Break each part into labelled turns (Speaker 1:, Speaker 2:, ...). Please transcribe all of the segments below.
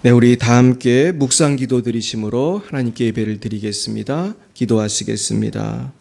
Speaker 1: 네, 우리 다 함께 묵상 기도 드리심으로 하나님께 예배를 드리겠습니다. 기도하시겠습니다.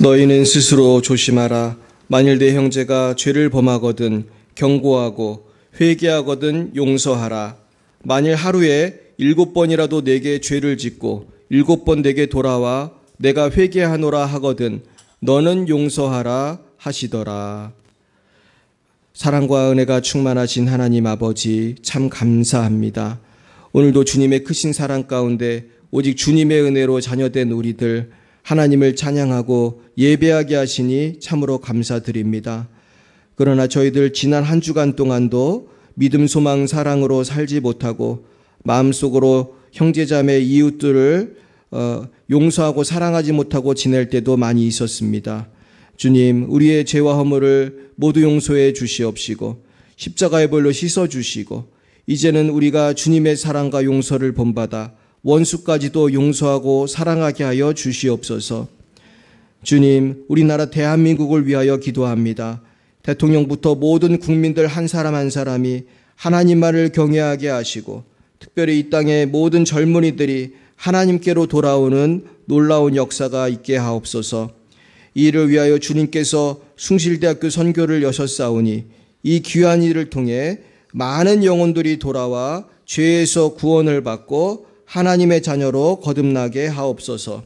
Speaker 1: 너희는 스스로 조심하라. 만일 내 형제가 죄를 범하거든 경고하고 회개하거든 용서하라. 만일 하루에 7번이라도 내게 죄를 짓고 7번 내게 돌아와 내가 회개하노라 하거든 너는 용서하라 하시더라. 사랑과 은혜가 충만하신 하나님 아버지, 참 감사합니다. 오늘도 주님의 크신 사랑 가운데 오직 주님의 은혜로 자녀된 우리들 하나님을 찬양하고 예배하게 하시니 참으로 감사드립니다. 그러나 저희들 지난 한 주간 동안도 믿음, 소망, 사랑으로 살지 못하고 마음속으로 형제자매 이웃들을 용서하고 사랑하지 못하고 지낼 때도 많이 있었습니다. 주님, 우리의 죄와 허물을 모두 용서해 주시옵시고 십자가의 벌로 씻어 주시고 이제는 우리가 주님의 사랑과 용서를 본받아 원수까지도 용서하고 사랑하게 하여 주시옵소서. 주님, 우리나라 대한민국을 위하여 기도합니다. 대통령부터 모든 국민들 한 사람 한 사람이 하나님만을 경외하게 하시고 특별히 이 땅의 모든 젊은이들이 하나님께로 돌아오는 놀라운 역사가 있게 하옵소서. 이 일을 위하여 주님께서 숭실대학교 선교를 여셨사오니 이 귀한 일을 통해 많은 영혼들이 돌아와 죄에서 구원을 받고 하나님의 자녀로 거듭나게 하옵소서.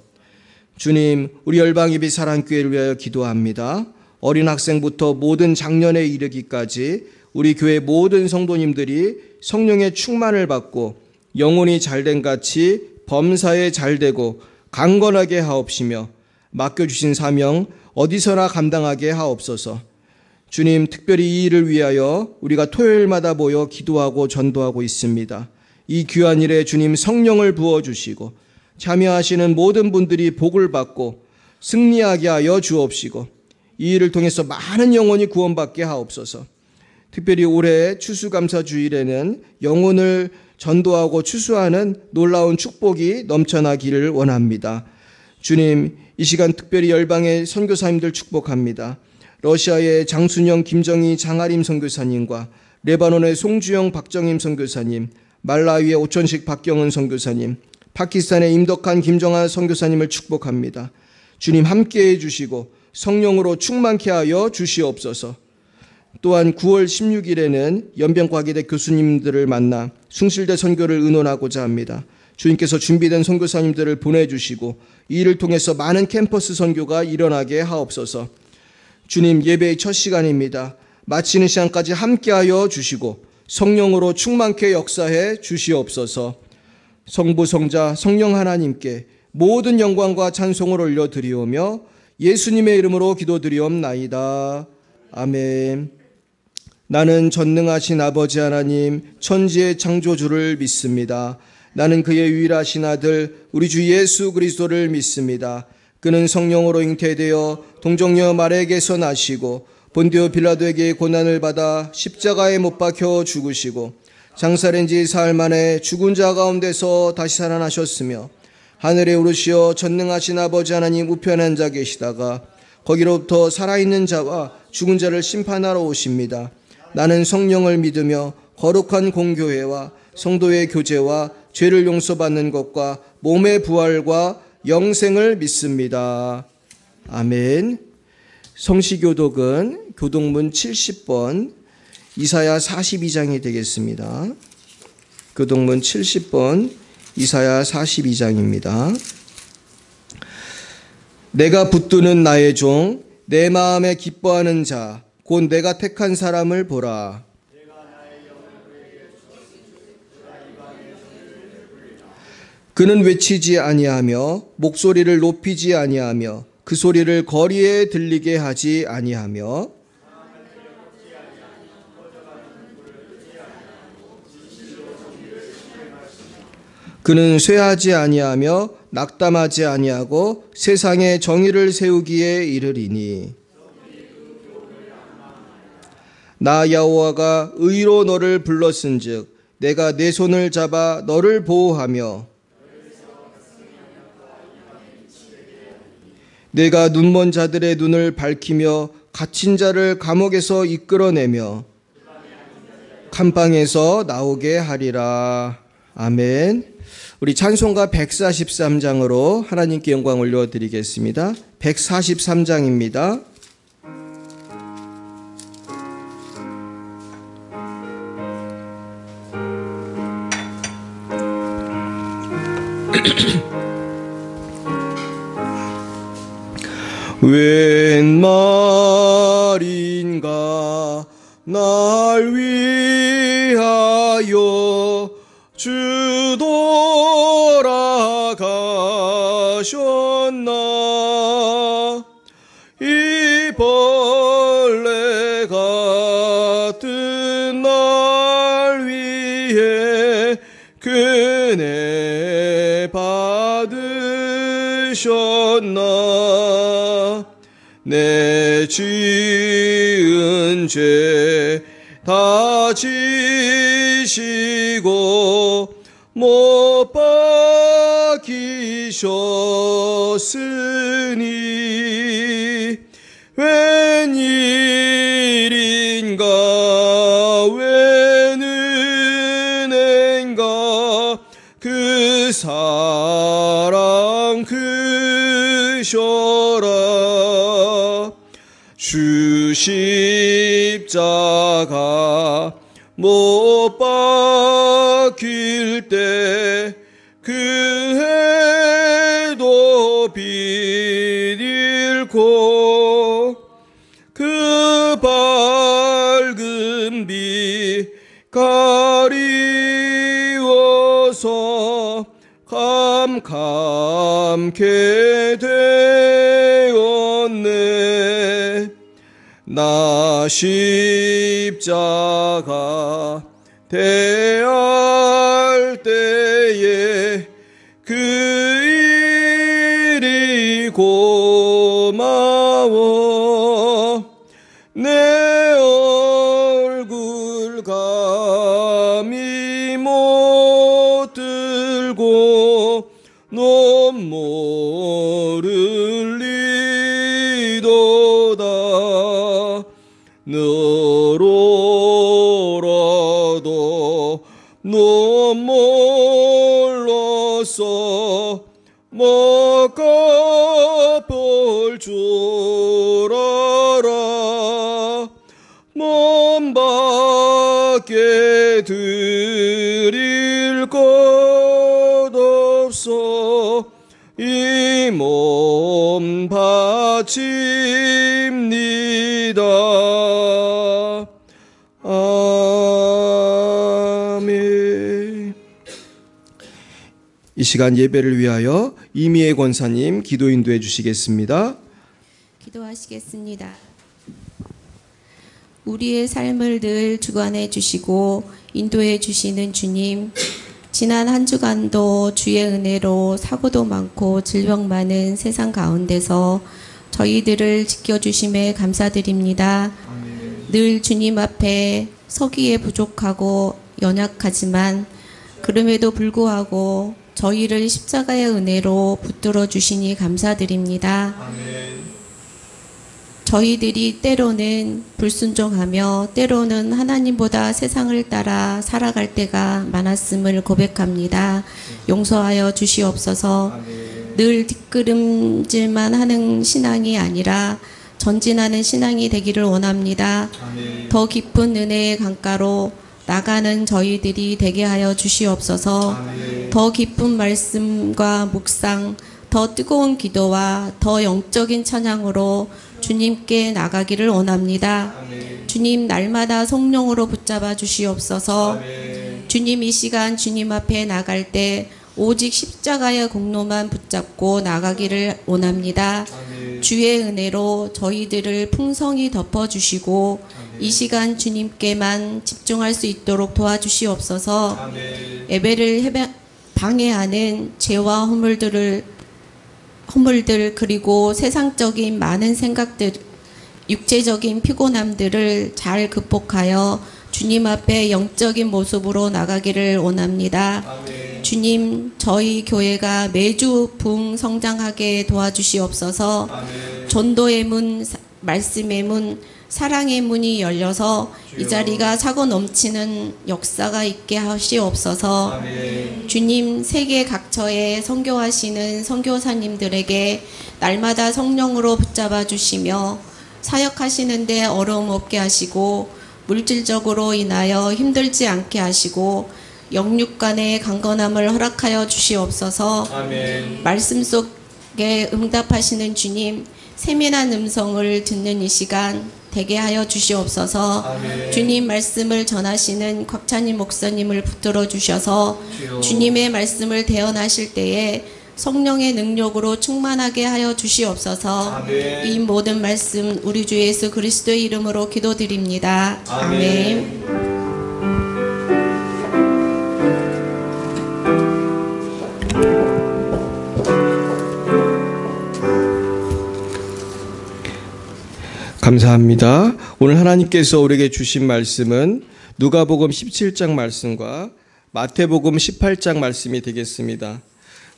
Speaker 1: 주님, 우리 열방예비 사랑교회를 위하여 기도합니다. 어린 학생부터 모든 장년에 이르기까지 우리 교회 모든 성도님들이 성령의 충만을 받고 영혼이 잘된 같이 범사에 잘되고 강건하게 하옵시며 맡겨주신 사명 어디서나 감당하게 하옵소서. 주님, 특별히 이 일을 위하여 우리가 토요일마다 모여 기도하고 전도하고 있습니다. 이 귀한 일에 주님 성령을 부어주시고 참여하시는 모든 분들이 복을 받고 승리하게 하여 주옵시고 이 일을 통해서 많은 영혼이 구원받게 하옵소서. 특별히 올해 추수감사주일에는 영혼을 전도하고 추수하는 놀라운 축복이 넘쳐나기를 원합니다. 주님, 이 시간 특별히 열방의 선교사님들 축복합니다. 러시아의 장순영, 김정희, 장아림 선교사님과 레바논의 송주영, 박정임 선교사님, 말라위의 오천식, 박경은 선교사님, 파키스탄의 임덕한, 김정한 선교사님을 축복합니다. 주님 함께해 주시고 성령으로 충만케 하여 주시옵소서. 또한 9월 16일에는 연변과기대 교수님들을 만나 숭실대 선교를 의논하고자 합니다. 주님께서 준비된 선교사님들을 보내주시고 이 일을 통해서 많은 캠퍼스 선교가 일어나게 하옵소서. 주님, 예배의 첫 시간입니다. 마치는 시간까지 함께하여 주시고 성령으로 충만케 역사해 주시옵소서. 성부, 성자, 성령 하나님께 모든 영광과 찬송을 올려드리오며 예수님의 이름으로 기도드리옵나이다. 아멘. 나는 전능하신 아버지 하나님 천지의 창조주를 믿습니다. 나는 그의 유일하신 아들 우리 주 예수 그리스도를 믿습니다. 그는 성령으로 잉태되어 동정녀 마리아에게서 나시고 본디오 빌라도에게 고난을 받아 십자가에 못 박혀 죽으시고 장사된 지 사흘 만에 죽은 자 가운데서 다시 살아나셨으며 하늘에 오르시어 전능하신 아버지 하나님 우편에 앉아 계시다가 거기로부터 살아있는 자와 죽은 자를 심판하러 오십니다. 나는 성령을 믿으며 거룩한 공교회와 성도의 교제와 죄를 용서받는 것과 몸의 부활과 영생을 믿습니다. 아멘. 성시교독은 교독문 70번 이사야 42장이 되겠습니다. 교독문 70번 이사야 42장입니다. 내가 붙드는 나의 종, 내 마음에 기뻐하는 자, 곧 내가 택한 사람을 보라. 그는 외치지 아니하며 목소리를 높이지 아니하며 그 소리를 거리에 들리게 하지 아니하며 그는 쇠하지 아니하며 낙담하지 아니하고 세상에 정의를 세우기에 이르리니 나 여호와가 의로 너를 불렀은즉 내가 내 손을 잡아 너를 보호하며 내가 눈먼 자들의 눈을 밝히며 갇힌 자를 감옥에서 이끌어내며 감방에서 나오게 하리라. 아멘. 우리 찬송가 143장으로 하나님께 영광 올려드리겠습니다. 143장입니다. 웬 말인가 날 위하여 주 돌아가셨나 이 벌레 같은 날 위해 그네 받으셨나 내 지은 죄 다 지시고 못 박히셨으니 웬일인가 웬 은혜인가 그 사랑 크셔라 주 십자가 못 박힐 때 그 해도 빛 잃고 그 밝은 빛 가리워서 캄캄케 되었네 나 십자가 대할 때에 그 일이 고마워 내 얼굴 감히 못 들고 눈물을 흘리도다 너로라도 눈물로써 못 갚을 줄 알아 몸 밖에 드릴 것 없어 이 몸 바칩니다. 아멘. 이 시간 예배를 위하여 이미애 권사님 기도 인도해 주시겠습니다.
Speaker 2: 기도하시겠습니다. 우리의 삶을 늘 주관해 주시고 인도해 주시는 주님, 지난 한 주간도 주의 은혜로 사고도 많고 질병 많은 세상 가운데서 저희들을 지켜주심에 감사드립니다. 늘 주님 앞에 서기에 부족하고 연약하지만 그럼에도 불구하고 저희를 십자가의 은혜로 붙들어 주시니 감사드립니다. 저희들이 때로는 불순종하며 때로는 하나님보다 세상을 따라 살아갈 때가 많았음을 고백합니다. 용서하여 주시옵소서. 늘 뒷걸음질만 하는 신앙이 아니라 전진하는 신앙이 되기를 원합니다. 더 깊은 은혜의 강가로 나가는 저희들이 되게 하여 주시옵소서. 더 깊은 말씀과 묵상, 더 뜨거운 기도와 더 영적인 찬양으로 주님께 나가기를 원합니다. 주님 날마다 성령으로 붙잡아 주시옵소서. 주님 이 시간 주님 앞에 나갈 때 오직 십자가의 공로만 붙잡고 나가기를 원합니다. 주의 은혜로 저희들을 풍성히 덮어주시고 이 시간 주님께만 집중할 수 있도록 도와주시옵소서. 예배를 방해하는 죄와 허물들 그리고 세상적인 많은 생각들, 육체적인 피곤함들을 잘 극복하여 주님 앞에 영적인 모습으로 나가기를 원합니다. 주님, 저희 교회가 매주 성장하게 도와주시옵소서. 전도의 문, 말씀의 문, 사랑의 문이 열려서 이 자리가 차고 넘치는 역사가 있게 하시옵소서. 주님, 세계 각처에 선교하시는 선교사님들에게 날마다 성령으로 붙잡아 주시며 사역하시는데 어려움 없게 하시고 물질적으로 인하여 힘들지 않게 하시고 영육 간의 강건함을 허락하여 주시옵소서. 말씀 속에 응답하시는 주님, 세밀한 음성을 듣는 이 시간 되게 하여 주시옵소서. 주님 말씀을 전하시는 곽찬임 목사님을 붙들어 주셔서 주님의 말씀을 대언하실 때에 성령의 능력으로 충만하게 하여 주시옵소서. 이 모든 말씀 우리 주 예수 그리스도의 이름으로 기도드립니다. 아멘.
Speaker 1: 감사합니다. 오늘 하나님께서 우리에게 주신 말씀은 누가복음 17장 말씀과 마태복음 18장 말씀이 되겠습니다.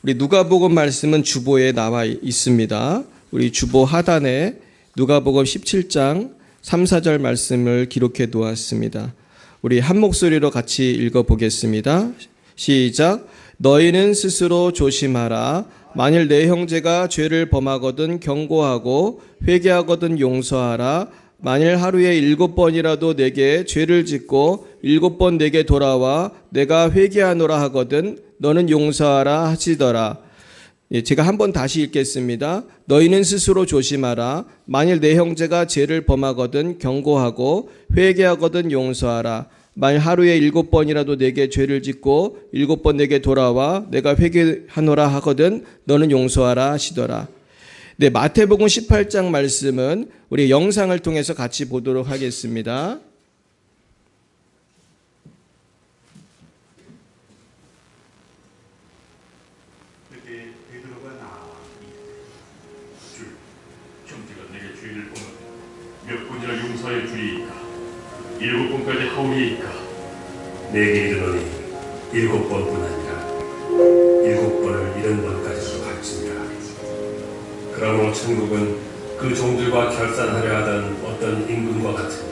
Speaker 1: 우리 누가복음 말씀은 주보에 나와 있습니다. 우리 주보 하단에 누가복음 17장 3, 4절 말씀을 기록해 두었습니다. 우리 한 목소리로 같이 읽어보겠습니다. 시작. 너희는 스스로 조심하라. 만일 내 형제가 죄를 범하거든 경고하고 회개하거든 용서하라. 만일 하루에 7번이라도 내게 죄를 짓고 7번 내게 돌아와 내가 회개하노라 하거든 너는 용서하라 하시더라. 제가 한번 다시 읽겠습니다. 너희는 스스로 조심하라. 만일 내 형제가 죄를 범하거든 경고하고 회개하거든 용서하라. 만일 하루에 7번이라도 내게 죄를 짓고 7번 내게 돌아와 내가 회개하노라 하거든 너는 용서하라 하시더라. 네, 마태복음 18장 말씀은 우리 영상을 통해서 같이 보도록 하겠습니다.
Speaker 3: 그때 베드로가 나와 주, 형제가 내게 죄를 범하면 몇 번이나 용서해 주리이까? 7번까지 하오리이까?
Speaker 4: 내게 이르노니 7번뿐 아니라 7번을 70번까지도 갈지니라. 그러므로 천국은 그 종들과 결산하려 하던 어떤 임금과 같으니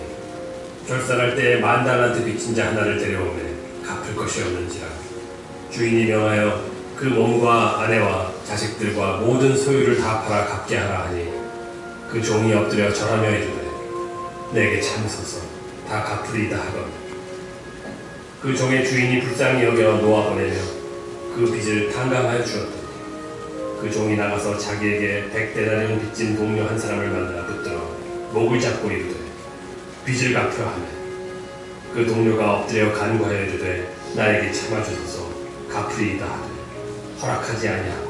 Speaker 4: 결산할 때에 10,000달란트 빚진 자 하나를 데려오매 갚을 것이 없는지라. 주인이 명하여 그 몸과 아내와 자식들과 모든 소유를 다 팔아 갚게 하라 하니 그 종이 엎드려 절하며 이르되 내게 참으소서 다 갚으리이다 하거늘 그 종의 주인이 불쌍히 여겨 놓아보내며 그 빚을 탕감하여 주었더니 그 종이 나가서 자기에게 100데나리온 빚진 동료 한 사람을 만나 붙들어 목을 잡고 이르되 빚을 갚으라 하매 그 동료가 엎드려 간구하여 이르되 나에게 참아주소서 갚으리이다 하되 허락하지 아니하고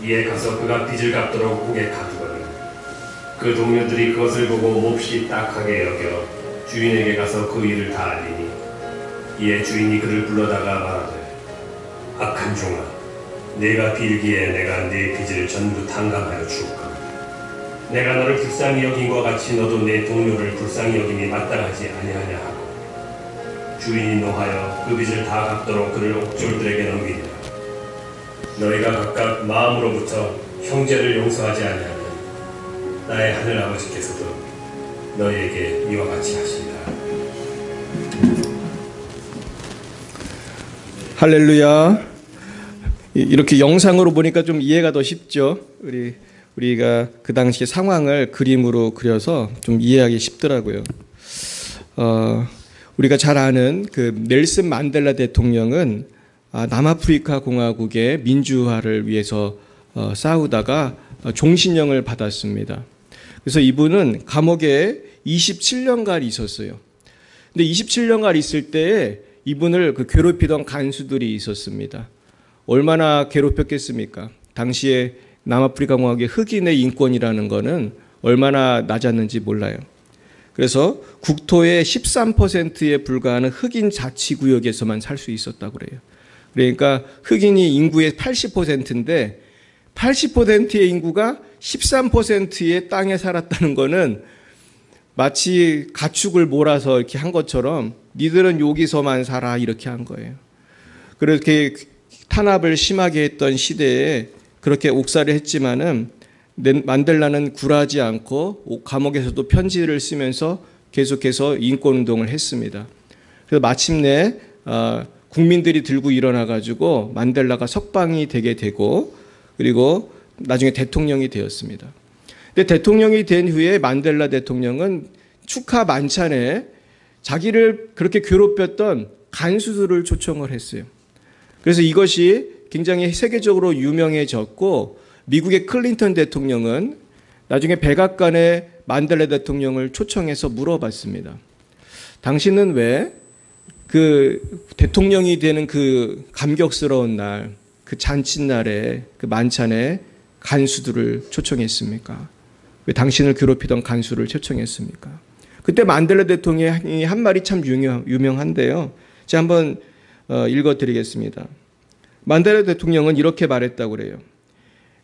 Speaker 4: 이에 가서 그가 빚을 갚도록 옥에 가두거늘 그 동료들이 그것을 보고 몹시 딱하게 여겨 주인에게 가서 그 일을 다 알리니 이에 주인이 그를 불러다가 말하되 악한 종아 네가 빌기에 내가 네 빚을 전부 탕감하여 주었거늘 내가 너를 불쌍히 여긴 것 같이 너도 내 동료를 불쌍히 여김이 마땅하지 아니하냐 하고 주인이 노하여 그 빚을 다 갚도록 그를 옥졸들에게 넘기니라. 너희가 각각 마음으로부터 형제를 용서하지 아니하면 나의 하늘 아버지께서도 너희에게 이와 같이 하시리라.
Speaker 1: 할렐루야. 이렇게 영상으로 보니까 좀 이해가 더 쉽죠. 우리가 그 당시 상황을 그림으로 그려서 좀 이해하기 쉽더라고요. 우리가 잘 아는 그 넬슨 만델라 대통령은 남아프리카 공화국의 민주화를 위해서 싸우다가 종신형을 받았습니다. 그래서 이분은 감옥에 27년간 있었어요. 근데 27년간 있을 때에 이분을 그 괴롭히던 간수들이 있었습니다. 얼마나 괴롭혔겠습니까? 당시에 남아프리카 공화국의 흑인의 인권이라는 거는 얼마나 낮았는지 몰라요. 그래서 국토의 13%에 불과하는 흑인 자치구역에서만 살 수 있었다고 그래요. 그러니까 흑인이 인구의 80%인데 80%의 인구가 13%의 땅에 살았다는 거는 마치 가축을 몰아서 이렇게 한 것처럼 니들은 여기서만 살아 이렇게 한 거예요. 그렇게 탄압을 심하게 했던 시대에 그렇게 옥살이를 했지만은 만델라는 굴하지 않고 감옥에서도 편지를 쓰면서 계속해서 인권운동을 했습니다. 그래서 마침내 국민들이 들고 일어나가지고 만델라가 석방이 되게 되고 그리고 나중에 대통령이 되었습니다. 근데 대통령이 된 후에 만델라 대통령은 축하 만찬에 자기를 그렇게 괴롭혔던 간수들을 초청을 했어요. 그래서 이것이 굉장히 세계적으로 유명해졌고 미국의 클린턴 대통령은 나중에 백악관에 만델라 대통령을 초청해서 물어봤습니다. 당신은 왜 그 대통령이 되는 그 감격스러운 날, 그 잔칫날에 그 만찬에 간수들을 초청했습니까? 왜 당신을 괴롭히던 간수를 초청했습니까? 그때 만델라 대통령이 한 말이 참 유명한데요. 제가 한번 읽어드리겠습니다. 만델라 대통령은 이렇게 말했다고 그래요.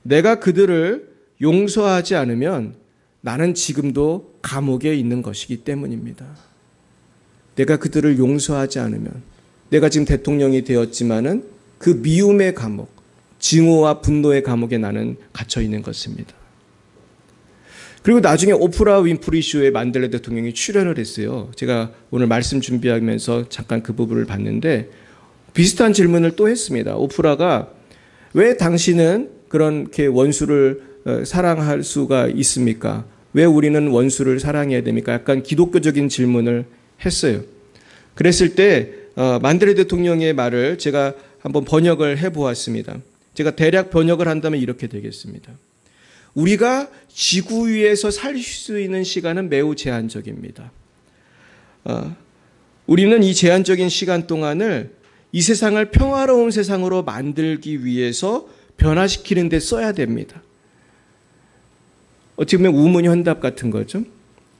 Speaker 1: 내가 그들을 용서하지 않으면 나는 지금도 감옥에 있는 것이기 때문입니다. 내가 그들을 용서하지 않으면 내가 지금 대통령이 되었지만은 그 미움의 감옥, 증오와 분노의 감옥에 나는 갇혀 있는 것입니다. 그리고 나중에 오프라 윈프리 쇼에 만델라 대통령이 출연을 했어요. 제가 오늘 말씀 준비하면서 잠깐 그 부분을 봤는데 비슷한 질문을 또 했습니다. 오프라가 왜 당신은 그렇게 원수를 사랑할 수가 있습니까? 왜 우리는 원수를 사랑해야 됩니까? 약간 기독교적인 질문을 했어요. 그랬을 때 만델라 대통령의 말을 제가 한번 번역을 해보았습니다. 제가 대략 번역을 한다면 이렇게 되겠습니다. 우리가 지구 위에서 살 수 있는 시간은 매우 제한적입니다. 우리는 이 제한적인 시간 동안을 이 세상을 평화로운 세상으로 만들기 위해서 변화시키는 데 써야 됩니다. 어떻게 보면 우문현답 같은 거죠.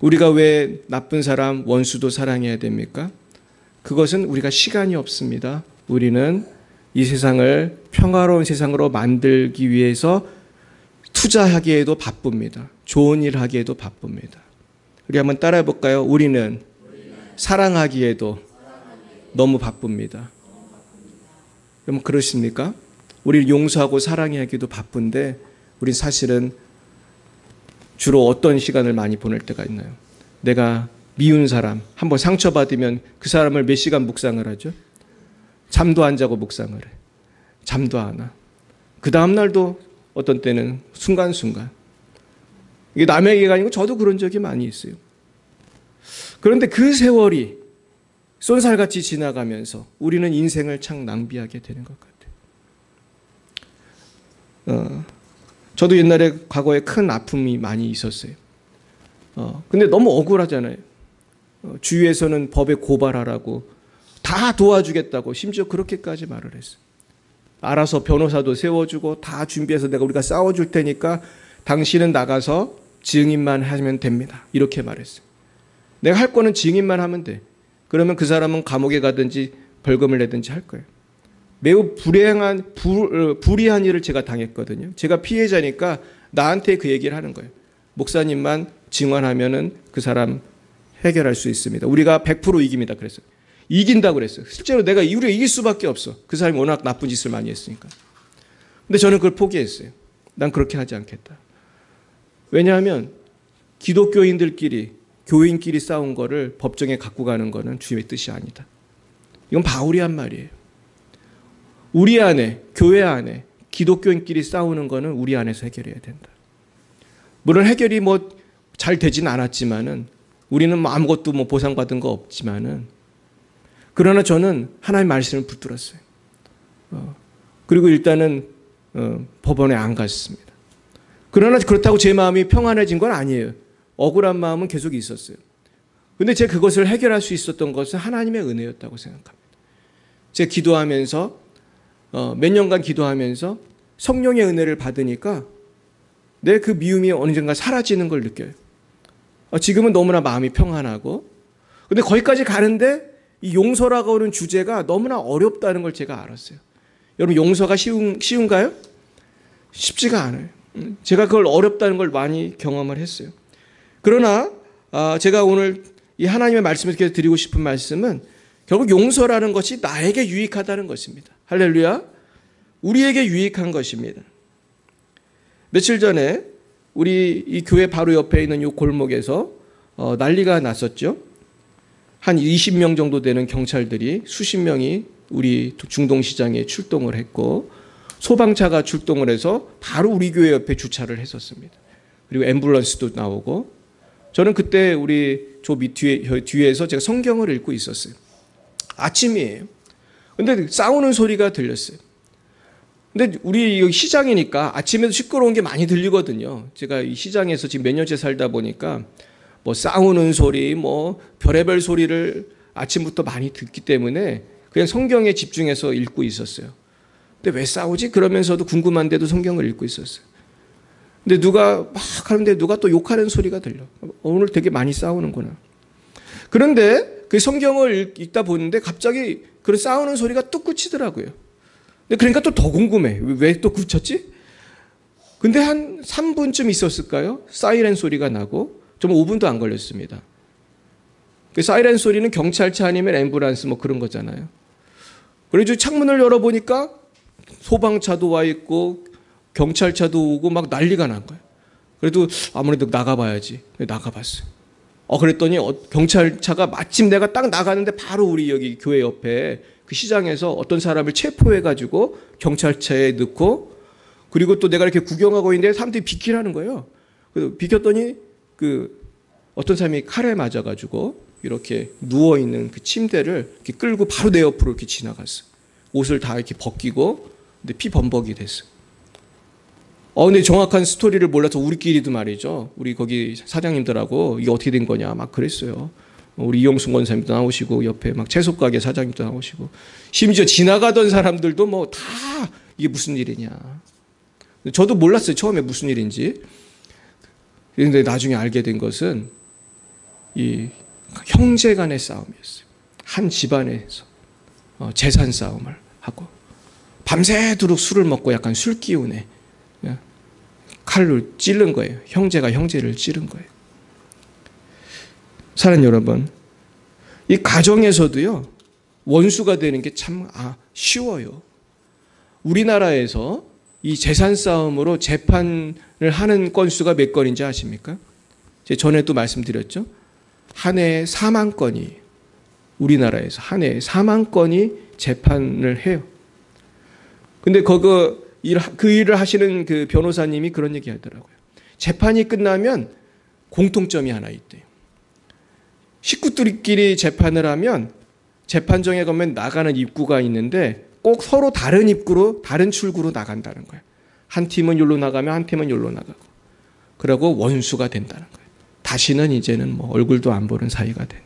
Speaker 1: 우리가 왜 나쁜 사람, 원수도 사랑해야 됩니까? 그것은 우리가 시간이 없습니다. 우리는 이 세상을 평화로운 세상으로 만들기 위해서 투자하기에도 바쁩니다. 좋은 일 하기에도 바쁩니다. 우리 한번 따라해 볼까요? 우리는 사랑하기에도 너무 바쁩니다. 여러분 그러십니까? 우리를 용서하고 사랑하기도 바쁜데 우리 사실은 주로 어떤 시간을 많이 보낼 때가 있나요? 내가 미운 사람, 한번 상처받으면 그 사람을 몇 시간 묵상을 하죠? 잠도 안 자고 묵상을 해. 잠도 안 와. 그 다음날도 어떤 때는 순간순간. 이게 남의 얘기가 아니고 저도 그런 적이 많이 있어요. 그런데 그 세월이 쏜살같이 지나가면서 우리는 인생을 참 낭비하게 되는 것 같아요. 저도 옛날에 과거에 큰 아픔이 많이 있었어요. 근데 너무 억울하잖아요. 주위에서는 법에 고발하라고 다 도와주겠다고 심지어 그렇게까지 말을 했어요. 알아서 변호사도 세워주고 다 준비해서 우리가 싸워줄 테니까 당신은 나가서 증인만 하면 됩니다. 이렇게 말했어요. 내가 할 거는 증인만 하면 돼. 그러면 그 사람은 감옥에 가든지 벌금을 내든지 할 거예요. 매우 불이한 일을 제가 당했거든요. 제가 피해자니까 나한테 그 얘기를 하는 거예요. 목사님만 증언하면은 그 사람 해결할 수 있습니다. 우리가 100% 이깁니다. 그랬어요. 이긴다고 그랬어요. 실제로 우리가 이길 수밖에 없어. 그 사람이 워낙 나쁜 짓을 많이 했으니까. 근데 저는 그걸 포기했어요. 난 그렇게 하지 않겠다. 왜냐하면 기독교인들끼리 교인끼리 싸운 거를 법정에 갖고 가는 거는 주님의 뜻이 아니다. 이건 바울이 한 말이에요. 우리 안에, 교회 안에 기독교인끼리 싸우는 거는 우리 안에서 해결해야 된다. 물론 해결이 잘 되진 않았지만은 우리는 아무것도 보상받은 거 없지만은 그러나 저는 하나님의 말씀을 붙들었어요. 그리고 일단은 법원에 안 갔습니다. 그러나 그렇다고 제 마음이 평안해진 건 아니에요. 억울한 마음은 계속 있었어요. 근데 제가 그것을 해결할 수 있었던 것은 하나님의 은혜였다고 생각합니다. 제가 기도하면서 몇 년간 기도하면서 성령의 은혜를 받으니까 내 그 미움이 언젠가 사라지는 걸 느껴요. 지금은 너무나 마음이 평안하고, 근데 거기까지 가는데 이 용서라고 하는 주제가 너무나 어렵다는 걸 제가 알았어요. 여러분, 용서가 쉬운가요? 쉽지가 않아요. 제가 그걸 어렵다는 걸 많이 경험을 했어요. 그러나 제가 오늘 이 하나님의 말씀을 드리고 싶은 말씀은 결국 용서라는 것이 나에게 유익하다는 것입니다. 할렐루야. 우리에게 유익한 것입니다. 며칠 전에 우리 이 교회 바로 옆에 있는 이 골목에서 난리가 났었죠. 한 20명 정도 되는 경찰들이 수십 명이 우리 중동시장에 출동을 했고, 소방차가 출동을 해서 바로 우리 교회 옆에 주차를 했었습니다. 그리고 앰뷸런스도 나오고, 저는 그때 우리 저 밑 뒤에서 제가 성경을 읽고 있었어요. 아침이에요. 근데 싸우는 소리가 들렸어요. 근데 우리 여기 시장이니까 아침에도 시끄러운 게 많이 들리거든요. 제가 이 시장에서 지금 몇 년째 살다 보니까 뭐 싸우는 소리, 뭐 별의별 소리를 아침부터 많이 듣기 때문에 그냥 성경에 집중해서 읽고 있었어요. 근데 왜 싸우지? 그러면서도 궁금한데도 성경을 읽고 있었어요. 근데 누가 막 하는데 누가 또 욕하는 소리가 들려. 오늘 되게 많이 싸우는구나. 그런데 그 성경을 읽다 보는데 갑자기 그런 싸우는 소리가 뚝 그치더라고요. 그러니까 또 더 궁금해. 왜 또 그쳤지? 근데 한 3분쯤 있었을까요? 사이렌 소리가 나고, 좀 5분도 안 걸렸습니다. 그 사이렌 소리는 경찰차 아니면 앰뷸런스 뭐 그런 거잖아요. 그래서 창문을 열어보니까 소방차도 와 있고 경찰차도 오고 막 난리가 난 거예요. 그래도 아무래도 나가봐야지. 나가봤어요. 그랬더니 경찰차가 마침 내가 딱 나가는데 바로 우리 여기 교회 옆에 그 시장에서 어떤 사람을 체포해가지고 경찰차에 넣고, 그리고 또 내가 이렇게 구경하고 있는데 사람들이 비키라는 거예요. 그래서 비켰더니 그 어떤 사람이 칼에 맞아가지고 이렇게 누워있는 그 침대를 이렇게 끌고 바로 내 옆으로 이렇게 지나갔어요. 옷을 다 이렇게 벗기고, 근데 피 범벅이 됐어요. 근데 정확한 스토리를 몰라서 우리끼리도 말이죠. 우리 거기 사장님들하고 이게 어떻게 된 거냐 막 그랬어요. 우리 이용순 권사님도 나오시고, 옆에 막 채소가게 사장님도 나오시고, 심지어 지나가던 사람들도 뭐 다 이게 무슨 일이냐. 저도 몰랐어요. 처음에 무슨 일인지. 그런데 나중에 알게 된 것은 이 형제 간의 싸움이었어요. 한 집안에서 재산 싸움을 하고, 밤새도록 술을 먹고 약간 술 기운에 칼로 찌른 거예요. 형제가 형제를 찌른 거예요. 사랑하는 여러분, 이 가정에서도요, 원수가 되는 게 참 쉬워요. 우리나라에서 이 재산 싸움으로 재판을 하는 건수가 몇 건인지 아십니까? 제가 전에도 말씀드렸죠. 한 해에 4만 건이, 우리나라에서 한 해에 4만 건이 재판을 해요. 근데 그 일을 하시는 그 변호사님이 그런 얘기 하더라고요. 재판이 끝나면 공통점이 하나 있대요. 식구들끼리 재판을 하면 재판정에 가면 나가는 입구가 있는데 꼭 서로 다른 입구로, 다른 출구로 나간다는 거예요. 한 팀은 여기로 나가면 한 팀은 여기로 나가고. 그러고 원수가 된다는 거예요. 다시는 이제는 뭐 얼굴도 안 보는 사이가 된다.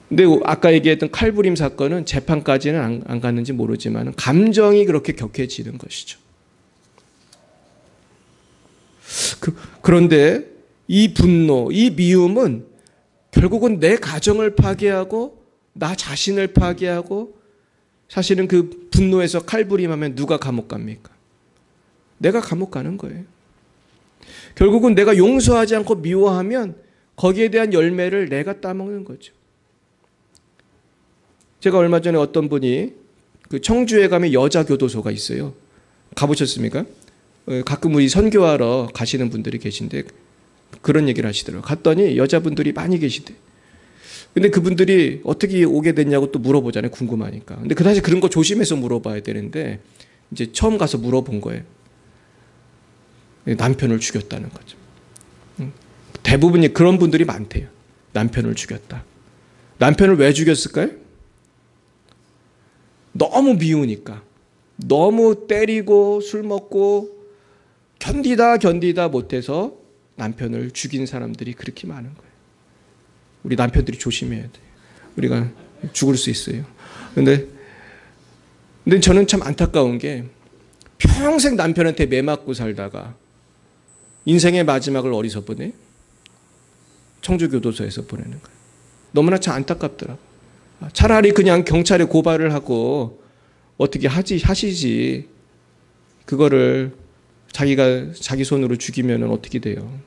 Speaker 1: 근데 아까 얘기했던 칼부림 사건은 재판까지는 안 갔는지 모르지만 감정이 그렇게 격해지는 것이죠. 그런데 이 분노, 이 미움은 결국은 내 가정을 파괴하고 나 자신을 파괴하고, 사실은 그 분노에서 칼부림하면 누가 감옥 갑니까? 내가 감옥 가는 거예요. 결국은 내가 용서하지 않고 미워하면 거기에 대한 열매를 내가 따먹는 거죠. 제가 얼마 전에 어떤 분이 그 청주에 가면 여자 교도소가 있어요. 가보셨습니까? 가끔 우리 선교하러 가시는 분들이 계신데 그런 얘기를 하시더라고요. 갔더니 여자분들이 많이 계시대. 근데 그분들이 어떻게 오게 됐냐고 또 물어보잖아요. 궁금하니까. 근데 그다지 그런 거 조심해서 물어봐야 되는데 이제 처음 가서 물어본 거예요. 남편을 죽였다는 거죠. 대부분이 그런 분들이 많대요. 남편을 죽였다. 남편을 왜 죽였을까요? 너무 미우니까. 너무 때리고 술 먹고 견디다 못해서 남편을 죽인 사람들이 그렇게 많은 거예요. 우리 남편들이 조심해야 돼요. 우리가 죽을 수 있어요. 근데 저는 참 안타까운 게 평생 남편한테 매맞고 살다가 인생의 마지막을 어디서 보내? 청주교도소에서 보내는 거예요. 너무나 참 안타깝더라고요. 차라리 그냥 경찰에 고발을 하고 어떻게 하시지. 그거를 자기가 자기 손으로 죽이면 어떻게 돼요.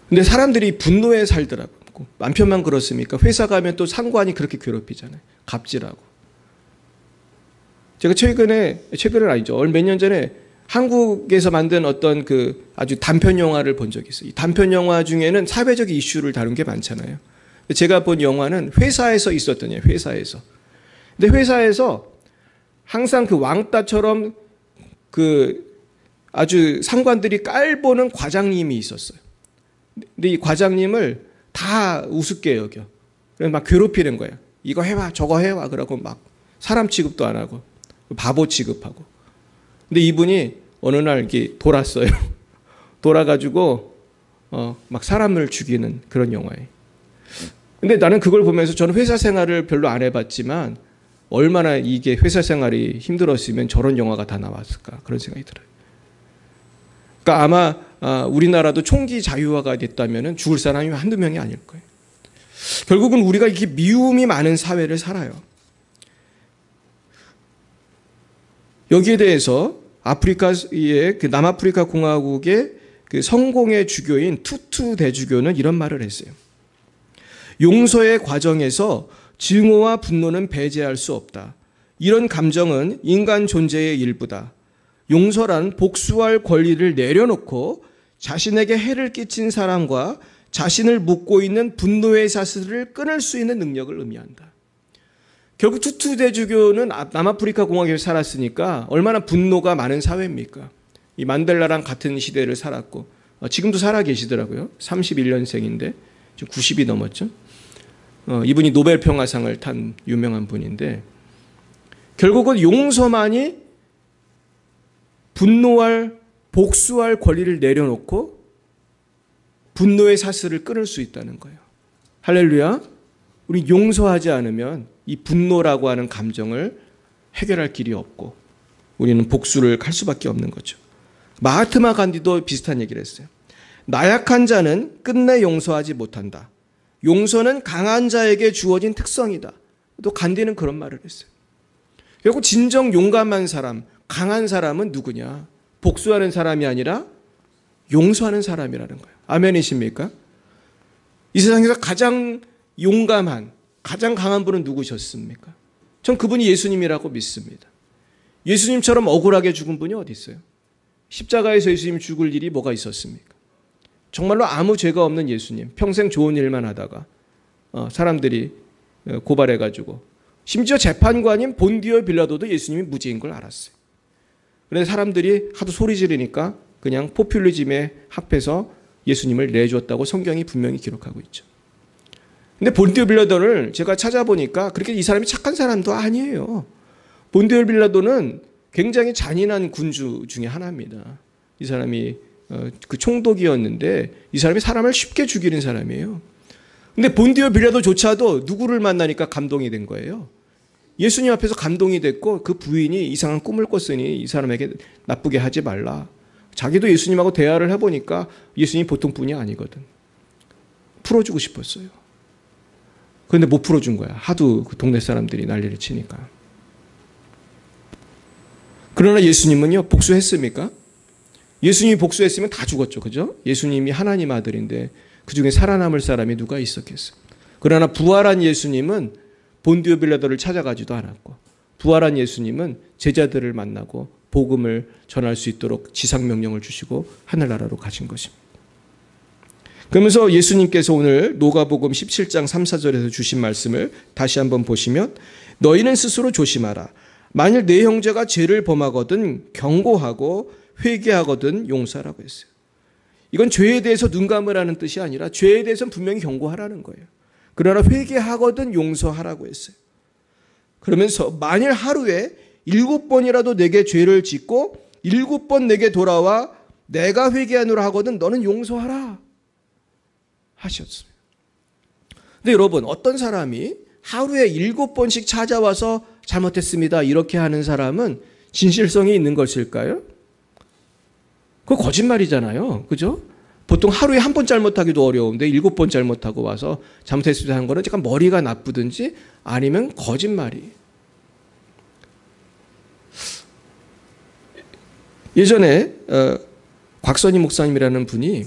Speaker 1: 근데 사람들이 분노에 살더라고요. 남편만 그렇습니까? 회사 가면 또 상관이 그렇게 괴롭히잖아요. 갑질하고. 제가 최근은 아니죠. 몇 년 전에 한국에서 만든 어떤 그 아주 단편 영화를 본 적이 있어요. 이 단편 영화 중에는 사회적 이슈를 다룬 게 많잖아요. 제가 본 영화는 회사에서 있었던 예요. 회사에서. 근데 회사에서 항상 그 왕따처럼 그 아주 상관들이 깔보는 과장님이 있었어요. 근데 이 과장님을 다 우습게 여겨. 그래서 막 괴롭히는 거예요. 이거 해와, 저거 해와. 그러고 막 사람 취급도 안 하고 바보 취급하고. 근데 이분이 어느 날 이렇게 돌았어요. 돌아가지고 막 사람을 죽이는 그런 영화예요. 근데 나는 그걸 보면서 저는 회사 생활을 별로 안 해봤지만 얼마나 이게 회사 생활이 힘들었으면 저런 영화가 다 나왔을까 그런 생각이 들어요. 그러니까 아마 우리나라도 총기 자유화가 됐다면 죽을 사람이 한두 명이 아닐 거예요. 결국은 우리가 이렇게 미움이 많은 사회를 살아요. 여기에 대해서 아프리카의 그 남아프리카 공화국의 그 성공의 주교인 투투 대주교는 이런 말을 했어요. 용서의 과정에서 증오와 분노는 배제할 수 없다. 이런 감정은 인간 존재의 일부다. 용서란 복수할 권리를 내려놓고 자신에게 해를 끼친 사람과 자신을 묶고 있는 분노의 사슬을 끊을 수 있는 능력을 의미한다. 결국 투투 대주교는 남아프리카 공화국에 살았으니까 얼마나 분노가 많은 사회입니까? 이 만델라랑 같은 시대를 살았고 지금도 살아 계시더라고요. 31년생인데 지금 90이 넘었죠. 이분이 노벨 평화상을 탄 유명한 분인데 결국은 용서만이 분노할 복수할 권리를 내려놓고 분노의 사슬을 끊을 수 있다는 거예요. 할렐루야. 우리 용서하지 않으면 이 분노라고 하는 감정을 해결할 길이 없고 우리는 복수를 할 수밖에 없는 거죠. 마하트마 간디도 비슷한 얘기를 했어요. 나약한 자는 끝내 용서하지 못한다. 용서는 강한 자에게 주어진 특성이다. 또 간디는 그런 말을 했어요. 결국 진정 용감한 사람, 강한 사람은 누구냐? 복수하는 사람이 아니라 용서하는 사람이라는 거예요. 아멘이십니까? 이 세상에서 가장 용감한, 가장 강한 분은 누구셨습니까? 전 그분이 예수님이라고 믿습니다. 예수님처럼 억울하게 죽은 분이 어디 있어요? 십자가에서 예수님 죽을 일이 뭐가 있었습니까? 정말로 아무 죄가 없는 예수님, 평생 좋은 일만 하다가 사람들이 고발해가지고 심지어 재판관인 본디오 빌라도도 예수님이 무죄인 걸 알았어요. 그래서 사람들이 하도 소리 지르니까 그냥 포퓰리즘에 합해서 예수님을 내줬다고 성경이 분명히 기록하고 있죠. 근데 본디오 빌라도를 제가 찾아보니까 그렇게 이 사람이 착한 사람도 아니에요. 본디오 빌라도는 굉장히 잔인한 군주 중에 하나입니다. 이 사람이 그 총독이었는데 이 사람이 사람을 쉽게 죽이는 사람이에요. 근데 본디오 빌라도조차도 누구를 만나니까 감동이 된 거예요. 예수님 앞에서 감동이 됐고 그 부인이 이상한 꿈을 꿨으니 이 사람에게 나쁘게 하지 말라. 자기도 예수님하고 대화를 해보니까 예수님이 보통 분이 아니거든. 풀어주고 싶었어요. 그런데 못 풀어준 거야. 하도 그 동네 사람들이 난리를 치니까. 그러나 예수님은요, 복수했습니까? 예수님이 복수했으면 다 죽었죠. 그죠? 예수님이 하나님 아들인데 그 중에 살아남을 사람이 누가 있었겠어요. 그러나 부활한 예수님은 본디오 빌라도를 찾아가지도 않았고 부활한 예수님은 제자들을 만나고 복음을 전할 수 있도록 지상명령을 주시고 하늘나라로 가신 것입니다. 그러면서 예수님께서 오늘 누가복음 17장 3, 4절에서 주신 말씀을 다시 한번 보시면 너희는 스스로 조심하라. 만일 내 형제가 죄를 범하거든 경고하고 회개하거든 용서하라고 했어요. 이건 죄에 대해서 눈 감으라는 뜻이 아니라 죄에 대해서는 분명히 경고하라는 거예요. 그러나 회개하거든 용서하라고 했어요. 그러면서 만일 하루에 7번이라도 내게 죄를 짓고 7번 내게 돌아와 내가 회개하노라 하거든 너는 용서하라 하셨습니다. 근데 여러분 어떤 사람이 하루에 7번씩 찾아와서 잘못했습니다 이렇게 하는 사람은 진실성이 있는 것일까요? 그거 거짓말이잖아요. 그죠? 보통 하루에 한 번 잘못하기도 어려운데 7번 잘못하고 와서 잘못했습니다 하는 거는 약간 머리가 나쁘든지 아니면 거짓말이. 예전에 곽선희 목사님이라는 분이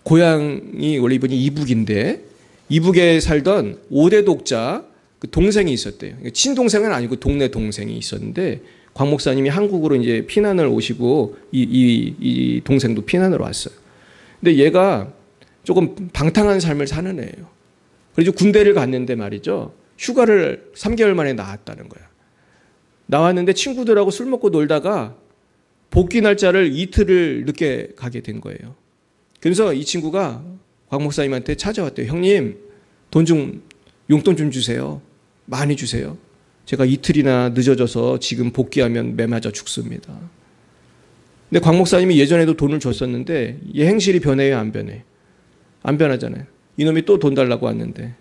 Speaker 1: 고향이 원래 이분이 이북인데 이북에 살던 5대 독자 그 동생이 있었대요. 친동생은 아니고 동네 동생이 있었는데 곽 목사님이 한국으로 이제 피난을 오시고 이 동생도 피난을 왔어요. 근데 얘가 조금 방탕한 삶을 사는 애예요. 그래서 군대를 갔는데 말이죠. 휴가를 3개월 만에 나왔다는 거야. 나왔는데 친구들하고 술 먹고 놀다가 복귀 날짜를 이틀을 늦게 가게 된 거예요. 그래서 이 친구가 곽 목사님한테 찾아왔대요. 형님, 용돈 좀 주세요. 많이 주세요. 제가 이틀이나 늦어져서 지금 복귀하면 매 맞아 죽습니다. 근데 곽 목사님이 예전에도 돈을 줬었는데 얘 행실이 변해요, 안 변해? 안 변하잖아요. 이놈이 또 돈 달라고 왔는데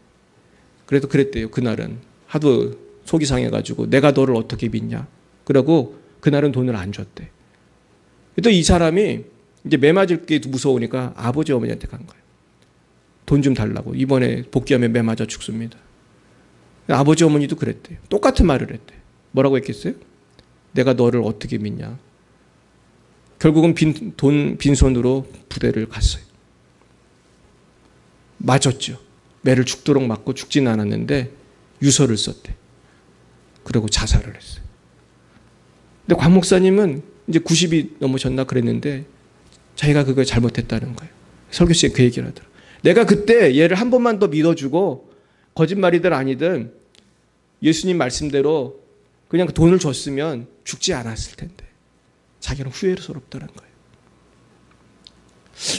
Speaker 1: 그래도 그랬대요. 그날은 하도 속이 상해가지고 내가 너를 어떻게 믿냐. 그러고 그날은 돈을 안 줬대. 또 이 사람이 이제 매 맞을 게 무서우니까 아버지 어머니한테 간 거예요. 돈 좀 달라고. 이번에 복귀하면 매 맞아 죽습니다. 아버지 어머니도 그랬대요. 똑같은 말을 했대. 뭐라고 했겠어요? 내가 너를 어떻게 믿냐. 결국은 빈손으로 부대를 갔어요. 맞았죠. 매를 죽도록 맞고 죽진 않았는데 유서를 썼대. 그리고 자살을 했어요. 근데 곽 목사님은 이제 90이 넘으셨나 그랬는데 자기가 그걸 잘못했다는 거예요. 설교시에 그 얘기를 하더라고요. 내가 그때 얘를 한 번만 더 믿어주고 거짓말이든 아니든 예수님 말씀대로 그냥 그 돈을 줬으면 죽지 않았을 텐데 자기는 후회스럽다는 거예요.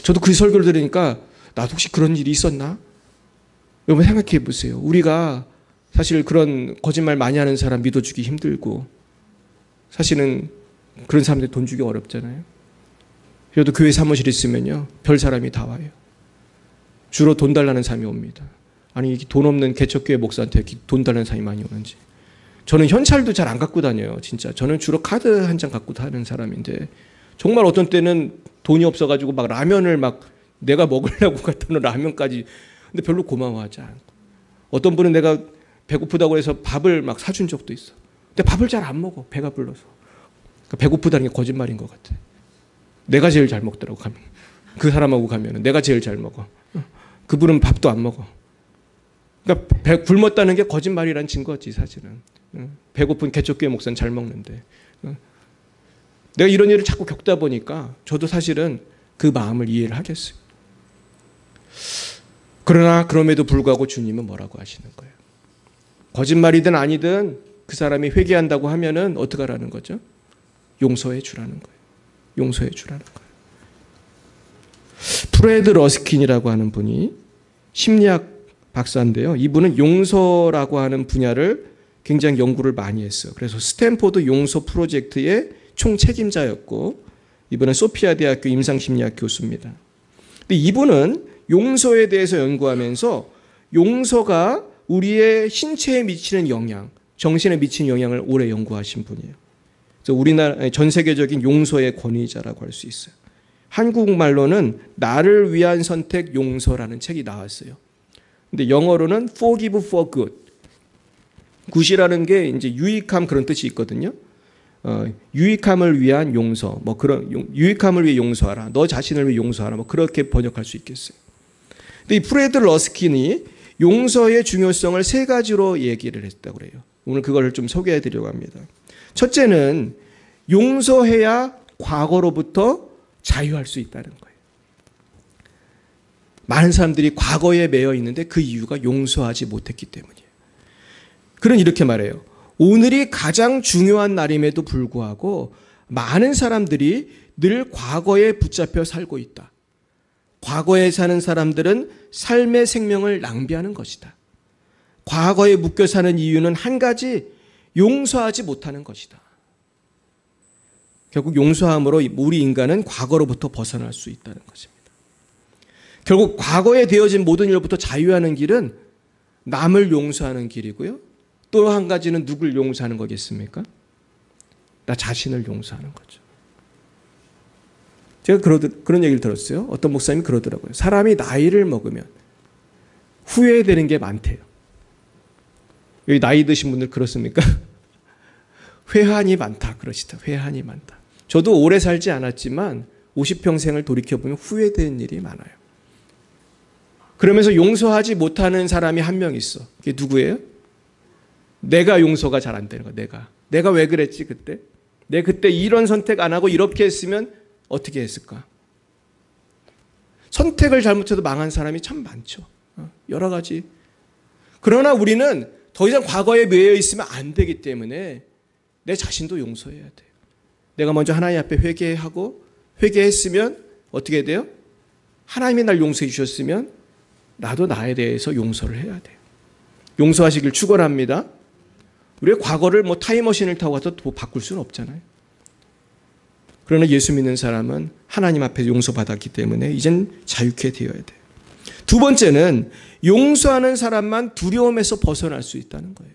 Speaker 1: 저도 그 설교를 들으니까 나도 혹시 그런 일이 있었나? 여러분 생각해 보세요. 우리가 사실 그런 거짓말 많이 하는 사람 믿어주기 힘들고 사실은 그런 사람들 돈 주기 어렵잖아요. 저도 교회 사무실 있으면요. 별 사람이 다 와요. 주로 돈 달라는 사람이 옵니다. 아니 돈 없는 개척교회 목사한테 돈 달라는 사람이 많이 오는지. 저는 현찰도 잘 안 갖고 다녀요. 진짜. 저는 주로 카드 한 장 갖고 다니는 사람인데 정말 어떤 때는 돈이 없어가지고 막 라면을 막 내가 먹으려고 갖다 놓은 라면까지 근데 별로 고마워하지 않고 어떤 분은 내가 배고프다고 해서 밥을 막 사준 적도 있어. 근데 밥을 잘 안 먹어. 배가 불러서. 그러니까 배고프다는 게 거짓말인 것 같아. 내가 제일 잘 먹더라고 가면. 그 사람하고 가면은 내가 제일 잘 먹어. 그분은 밥도 안 먹어. 그러니까 굶었다는 게 거짓말이란 증거지 사실은. 배고픈 개척교회 목사는 잘 먹는데. 내가 이런 일을 자꾸 겪다 보니까 저도 사실은 그 마음을 이해를 하겠어요. 그러나 그럼에도 불구하고 주님은 뭐라고 하시는 거예요? 거짓말이든 아니든 그 사람이 회개한다고 하면은 어떻게 하라는 거죠? 용서해 주라는 거예요. 용서해 주라는 거예요. 프레드 러스킨이라고 하는 분이 심리학 박사인데요. 이분은 용서라고 하는 분야를 굉장히 연구를 많이 했어요. 그래서 스탠포드 용서 프로젝트의 총책임자였고 이분은 소피아 대학교 임상심리학 교수입니다. 근데 이분은 용서에 대해서 연구하면서 용서가 우리의 신체에 미치는 영향, 정신에 미치는 영향을 오래 연구하신 분이에요. 그래서 우리나라 전 세계적인 용서의 권위자라고 할 수 있어요. 한국말로는 나를 위한 선택 용서라는 책이 나왔어요. 근데 영어로는 forgive for good. 굿이라는 게 이제 유익함 그런 뜻이 있거든요. 유익함을 위한 용서, 뭐 그런 유익함을 위해 용서하라. 너 자신을 위해 용서하라. 뭐 그렇게 번역할 수 있겠어요. 근데 이 프레드 러스킨이 용서의 중요성을 세 가지로 얘기를 했다고 그래요. 오늘 그걸 좀 소개해 드리려고 합니다. 첫째는 용서해야 과거로부터 자유할 수 있다는 거예요. 많은 사람들이 과거에 매여 있는데 그 이유가 용서하지 못했기 때문이에요. 그는 이렇게 말해요. 오늘이 가장 중요한 날임에도 불구하고 많은 사람들이 늘 과거에 붙잡혀 살고 있다. 과거에 사는 사람들은 삶의 생명을 낭비하는 것이다. 과거에 묶여 사는 이유는 한 가지, 용서하지 못하는 것이다. 결국 용서함으로 우리 인간은 과거로부터 벗어날 수 있다는 것입니다. 결국 과거에 되어진 모든 일로부터 자유하는 길은 남을 용서하는 길이고요. 또 한 가지는 누굴 용서하는 거겠습니까? 나 자신을 용서하는 거죠. 제가 그런 얘기를 들었어요. 어떤 목사님이 그러더라고요. 사람이 나이를 먹으면 후회되는 게 많대요. 여기 나이 드신 분들 그렇습니까? 회한이 많다 그러시다. 회한이 많다. 저도 오래 살지 않았지만 50평생을 돌이켜보면 후회되는 일이 많아요. 그러면서 용서하지 못하는 사람이 한 명 있어. 그게 누구예요? 내가 용서가 잘 안 되는 거야. 내가 왜 그랬지 그때? 내가 그때 이런 선택 안 하고 이렇게 했으면 어떻게 했을까? 선택을 잘못해서 망한 사람이 참 많죠. 여러 가지. 그러나 우리는 더 이상 과거에 매여 있으면 안 되기 때문에 내 자신도 용서해야 돼요. 내가 먼저 하나님 앞에 회개하고 회개했으면 어떻게 돼요? 하나님이 날 용서해 주셨으면 나도 나에 대해서 용서를 해야 돼요. 용서하시길 축원합니다. 우리가 과거를 타임머신을 타고 가서 또 바꿀 수는 없잖아요. 그러나 예수 믿는 사람은 하나님 앞에 용서받았기 때문에 이젠 자유케 되어야 돼요. 두 번째는 용서하는 사람만 두려움에서 벗어날 수 있다는 거예요.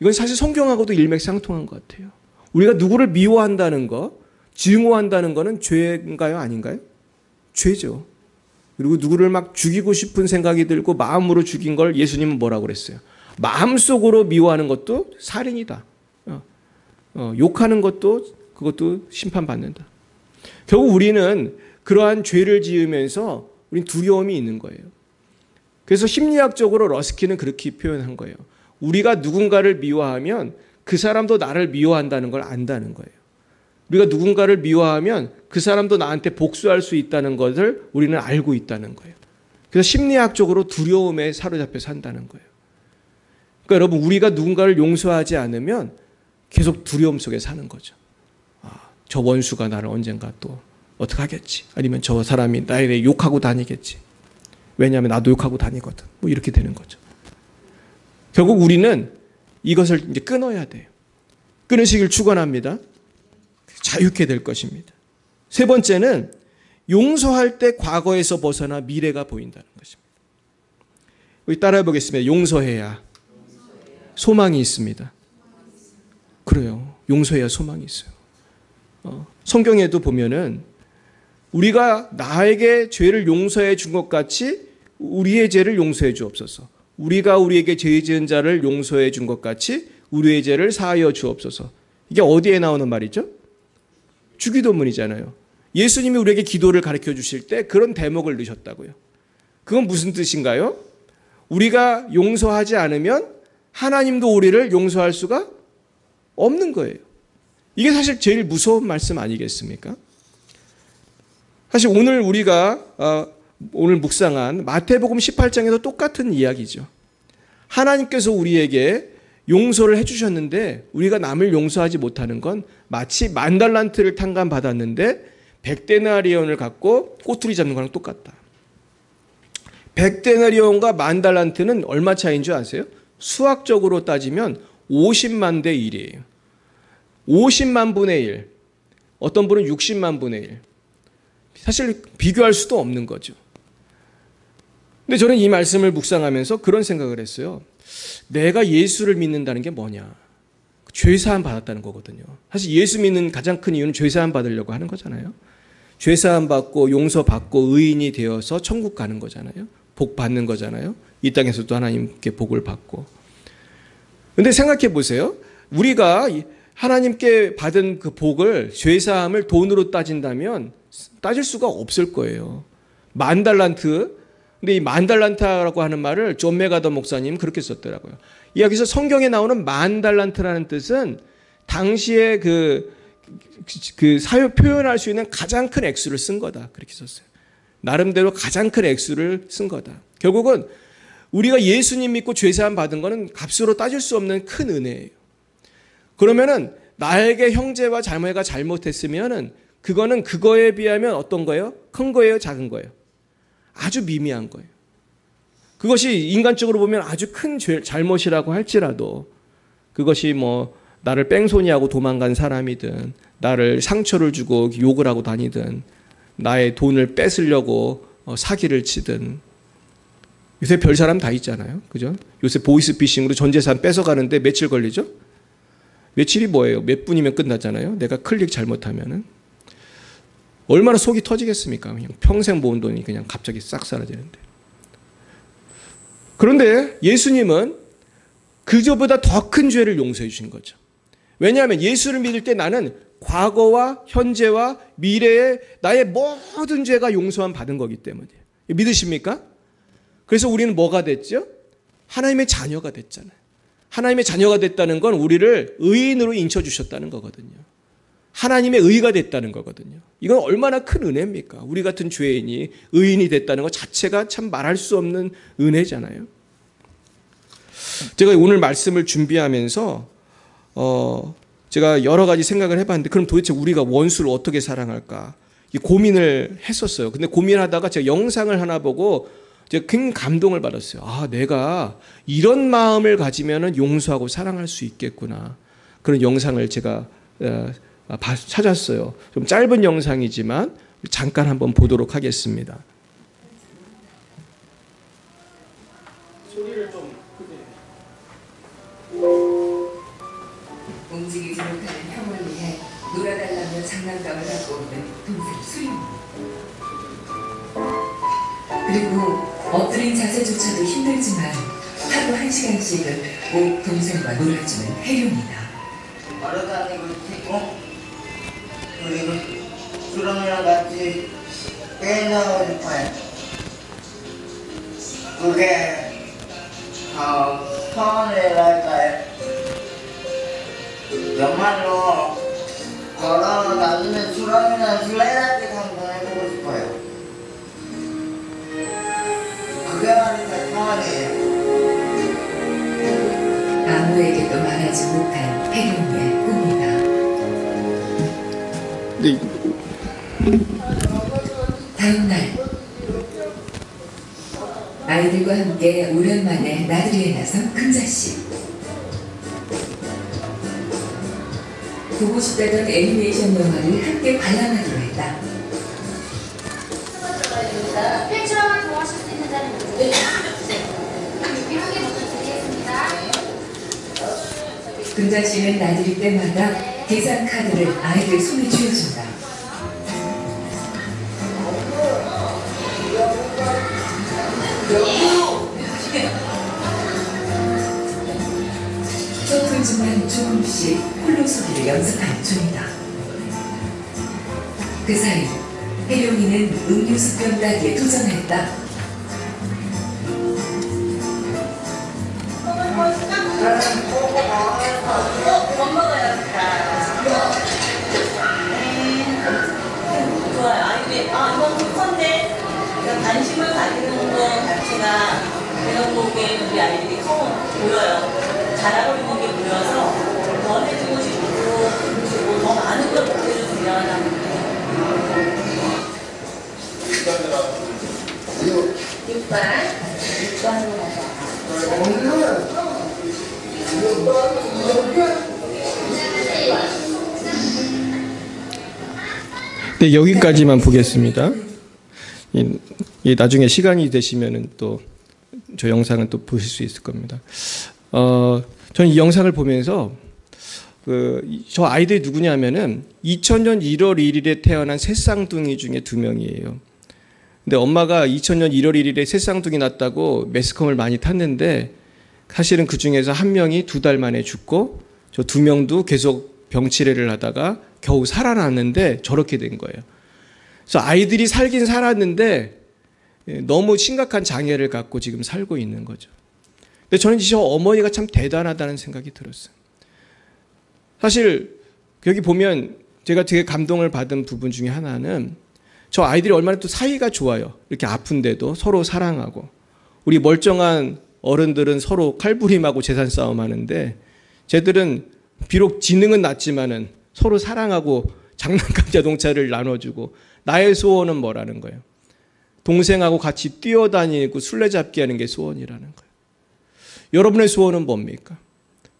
Speaker 1: 이건 사실 성경하고도 일맥상통한 것 같아요. 우리가 누구를 미워한다는 거, 증오한다는 거는 죄인가요? 아닌가요? 죄죠. 그리고 누구를 막 죽이고 싶은 생각이 들고 마음으로 죽인 걸 예수님은 뭐라고 그랬어요? 마음속으로 미워하는 것도 살인이다. 욕하는 것도 그것도 심판받는다. 결국 우리는 그러한 죄를 지으면서 우린 두려움이 있는 거예요. 그래서 심리학적으로 러스키는 그렇게 표현한 거예요. 우리가 누군가를 미워하면 그 사람도 나를 미워한다는 걸 안다는 거예요. 우리가 누군가를 미워하면 그 사람도 나한테 복수할 수 있다는 것을 우리는 알고 있다는 거예요. 그래서 심리학적으로 두려움에 사로잡혀 산다는 거예요. 그러니까 여러분, 우리가 누군가를 용서하지 않으면 계속 두려움 속에 사는 거죠. 저 원수가 나를 언젠가 또 어떻게 하겠지. 아니면 저 사람이 나에 대해 욕하고 다니겠지. 왜냐하면 나도 욕하고 다니거든. 이렇게 되는 거죠. 결국 우리는 이것을 이제 끊어야 돼요. 끊으시길 축원합니다. 자유케 될 것입니다. 세 번째는 용서할 때 과거에서 벗어나 미래가 보인다는 것입니다. 우리 따라해 보겠습니다. 용서해야 소망이 있습니다. 그래요. 용서해야 소망이 있어요. 성경에도 보면은 우리가 나에게 죄를 용서해 준 것 같이 우리의 죄를 용서해 주옵소서. 우리가 우리에게 죄 지은 자를 용서해 준 것 같이 우리의 죄를 사하여 주옵소서. 이게 어디에 나오는 말이죠? 주기도문이잖아요. 예수님이 우리에게 기도를 가르쳐 주실 때 그런 대목을 넣으셨다고요. 그건 무슨 뜻인가요? 우리가 용서하지 않으면 하나님도 우리를 용서할 수가 없는 거예요. 이게 사실 제일 무서운 말씀 아니겠습니까? 사실 오늘 우리가 오늘 묵상한 마태복음 18장에도 똑같은 이야기죠. 하나님께서 우리에게 용서를 해주셨는데 우리가 남을 용서하지 못하는 건 마치 10,000달란트를 탕감받았는데 100데나리온을 갖고 꼬투리 잡는 거랑 똑같다. 100데나리온과 10,000달란트는 얼마 차이인 줄 아세요? 수학적으로 따지면 50만 대 1이에요. 50만 분의 1. 어떤 분은 60만 분의 1. 사실 비교할 수도 없는 거죠. 근데 저는 이 말씀을 묵상하면서 그런 생각을 했어요. 내가 예수를 믿는다는 게 뭐냐? 죄사함 받았다는 거거든요. 사실 예수 믿는 가장 큰 이유는 죄사함 받으려고 하는 거잖아요. 죄사함 받고 용서받고 의인이 되어서 천국 가는 거잖아요. 복 받는 거잖아요. 이 땅에서도 하나님께 복을 받고. 근데 생각해 보세요. 우리가 하나님께 받은 그 복을, 죄사함을 돈으로 따진다면 따질 수가 없을 거예요. 10,000달란트. 근데 이 10,000달란트라고 하는 말을 존 메가더 목사님 그렇게 썼더라고요. 여기서 성경에 나오는 10,000달란트라는 뜻은 당시에 그 사유 표현할 수 있는 가장 큰 액수를 쓴 거다. 그렇게 썼어요. 나름대로 가장 큰 액수를 쓴 거다. 결국은 우리가 예수님 믿고 죄사함 받은 거는 값으로 따질 수 없는 큰 은혜예요. 그러면은 나에게 형제와 자매가 잘못했으면은 그거는 그거에 비하면 어떤 거예요? 큰 거예요? 작은 거예요? 아주 미미한 거예요. 그것이 인간적으로 보면 아주 큰 잘못이라고 할지라도 그것이 나를 뺑소니하고 도망간 사람이든 나를 상처를 주고 욕을 하고 다니든 나의 돈을 뺏으려고 사기를 치든 요새 별 사람 다 있잖아요. 그죠? 요새 보이스피싱으로 전 재산 뺏어가는데 며칠 걸리죠? 며칠이 뭐예요? 몇 분이면 끝나잖아요. 내가 클릭 잘못하면은. 얼마나 속이 터지겠습니까? 그냥 평생 모은 돈이 그냥 갑자기 싹 사라지는데. 그런데 예수님은 그저보다 더 큰 죄를 용서해 주신 거죠. 왜냐하면 예수를 믿을 때 나는 과거와 현재와 미래의 나의 모든 죄가 용서함 받은 거기 때문이에요. 믿으십니까? 그래서 우리는 뭐가 됐죠? 하나님의 자녀가 됐잖아요. 하나님의 자녀가 됐다는 건 우리를 의인으로 인쳐주셨다는 거거든요. 하나님의 의가 됐다는 거거든요. 이건 얼마나 큰 은혜입니까? 우리 같은 죄인이 의인이 됐다는 것 자체가 참 말할 수 없는 은혜잖아요. 제가 오늘 말씀을 준비하면서 제가 여러 가지 생각을 해봤는데 그럼 도대체 우리가 원수를 어떻게 사랑할까? 이 고민을 했었어요. 근데 고민하다가 제가 영상을 하나 보고 제가 큰 감동을 받았어요. 아, 내가 이런 마음을 가지면은 용서하고 사랑할 수 있겠구나. 그런 영상을 제가 찾았어요. 좀 짧은 영상이지만 잠깐 한번 보도록 하겠습니다. 소리를 좀
Speaker 5: 움직이지 못하는 형을 위해 놀아달라며 장난감을 갖고 오는 동생 수림. 그리고 엎드린 자세조차도 힘들지만 하루 1시간씩은 꼭 동생과 놀아주는 혜룡이다.
Speaker 6: 걸어다니고 있고 그리고 수렁이랑 같이 게임하고 싶어요. 그게 더 서운해랄까요? 정말로 걸어다니는 수렁이나 술래잡기 한번 해보고 싶어요. 그게 바로 제 소원이에요.
Speaker 5: 아무에게도 말하지 못한 혜룡이의 꿈이다. 다음 날 아이들과 함께 오랜만에 나들이에 나선 금자씨. 보고 싶다던 애니메이션 영화를 함께 관람하기로 했다.
Speaker 7: 펜처럼 동화하실 수 있는 자리는 네. 유명하게 부탁드리겠습니다.
Speaker 5: 금자씨는 나들이 때마다 계산 카드를 아이들 손에 쥐어준다. 서툴지만 조금씩 홀로 소리를 연습하는 중이다. 그 사이 혜룡이는 음료수병 따기에 도전했다.
Speaker 8: 좋아요. 이건 불컨데 관심을 가지는 것 자체가 그런 곡에 우리 아이들이 보여요. 잘하고 있는 게 보여서 더 해주고 싶고 더 많은 걸 보여주면 합니다. 6번.
Speaker 1: 네, 여기까지만 보겠습니다. 나중에 시간이 되시면은 또 저 영상은 또 보실 수 있을 겁니다. 저는 이 영상을 보면서 저 아이들이 누구냐면은 2000년 1월 1일에 태어난 새 쌍둥이 중에 2명이에요. 근데 엄마가 2000년 1월 1일에 새 쌍둥이 낳았다고 매스컴을 많이 탔는데 사실은 그 중에서 한 명이 2달 만에 죽고 저 2명도 계속 병치레를 하다가 겨우 살아났는데 저렇게 된 거예요. 그래서 아이들이 살긴 살았는데 너무 심각한 장애를 갖고 지금 살고 있는 거죠. 근데 저는 저 어머니가 참 대단하다는 생각이 들었어요. 사실 여기 보면 제가 되게 감동을 받은 부분 중에 하나는 저 아이들이 얼마나 또 사이가 좋아요. 이렇게 아픈데도 서로 사랑하고. 우리 멀쩡한 어른들은 서로 칼부림하고 재산 싸움하는데 쟤들은 비록 지능은 낮지만은 서로 사랑하고 장난감 자동차를 나눠주고 나의 소원은 뭐라는 거예요. 동생하고 같이 뛰어다니고 술래잡기 하는 게 소원이라는 거예요. 여러분의 소원은 뭡니까?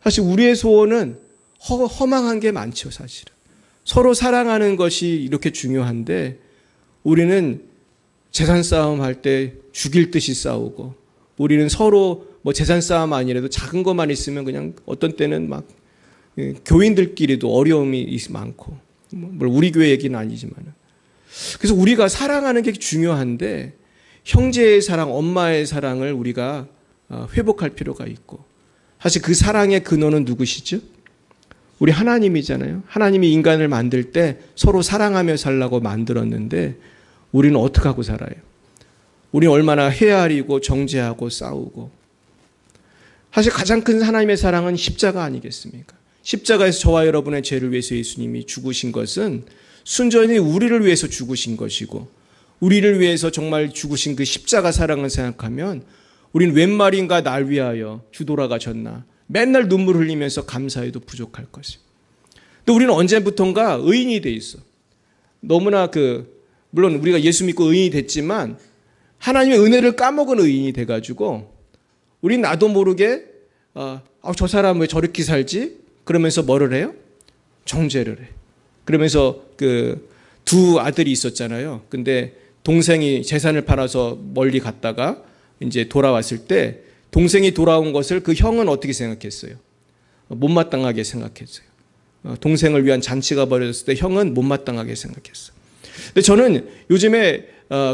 Speaker 1: 사실 우리의 소원은 허망한 게 많죠, 사실은. 서로 사랑하는 것이 이렇게 중요한데 우리는 재산 싸움 할 때 죽일 듯이 싸우고 우리는 서로 뭐 재산 싸움 아니라도 작은 것만 있으면 그냥 어떤 때는 막 교인들끼리도 어려움이 많고, 물론 우리 교회 얘기는 아니지만. 그래서 우리가 사랑하는 게 중요한데 형제의 사랑, 엄마의 사랑을 우리가 회복할 필요가 있고, 사실 그 사랑의 근원은 누구시죠? 우리 하나님이잖아요. 하나님이 인간을 만들 때 서로 사랑하며 살라고 만들었는데 우리는 어떻게 하고 살아요? 우리는 얼마나 헤아리고 정죄하고 싸우고. 사실 가장 큰 하나님의 사랑은 십자가 아니겠습니까? 십자가에서 저와 여러분의 죄를 위해서 예수님이 죽으신 것은 순전히 우리를 위해서 죽으신 것이고, 우리를 위해서 정말 죽으신 그 십자가 사랑을 생각하면 우린 웬 말인가 날 위하여 주돌아가셨나 맨날 눈물 흘리면서 감사해도 부족할 것이에요. 근데 우리는 언제부턴가 의인이 돼 있어. 너무나 물론 우리가 예수 믿고 의인이 됐지만 하나님의 은혜를 까먹은 의인이 돼가지고 우린 나도 모르게 저 사람 왜 저렇게 살지? 그러면서 뭐를 해요? 정죄를 해. 그러면서 두 아들이 있었잖아요. 근데 동생이 재산을 팔아서 멀리 갔다가 이제 돌아왔을 때 동생이 돌아온 것을 그 형은 어떻게 생각했어요? 못마땅하게 생각했어요. 동생을 위한 잔치가 벌어졌을 때 형은 못마땅하게 생각했어요. 근데 저는 요즘에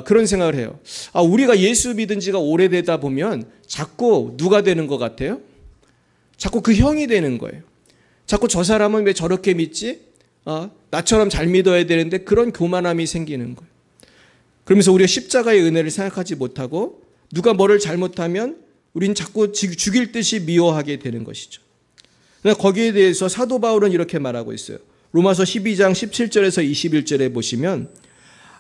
Speaker 1: 그런 생각을 해요. 우리가 예수 믿은 지가 오래되다 보면 자꾸 누가 되는 것 같아요? 자꾸 그 형이 되는 거예요. 자꾸 저 사람은 왜 저렇게 믿지? 나처럼 잘 믿어야 되는데 그런 교만함이 생기는 거예요. 그러면서 우리가 십자가의 은혜를 생각하지 못하고 누가 뭐를 잘못하면 우린 자꾸 죽일 듯이 미워하게 되는 것이죠. 거기에 대해서 사도 바울은 이렇게 말하고 있어요. 로마서 12장 17절에서 21절에 보시면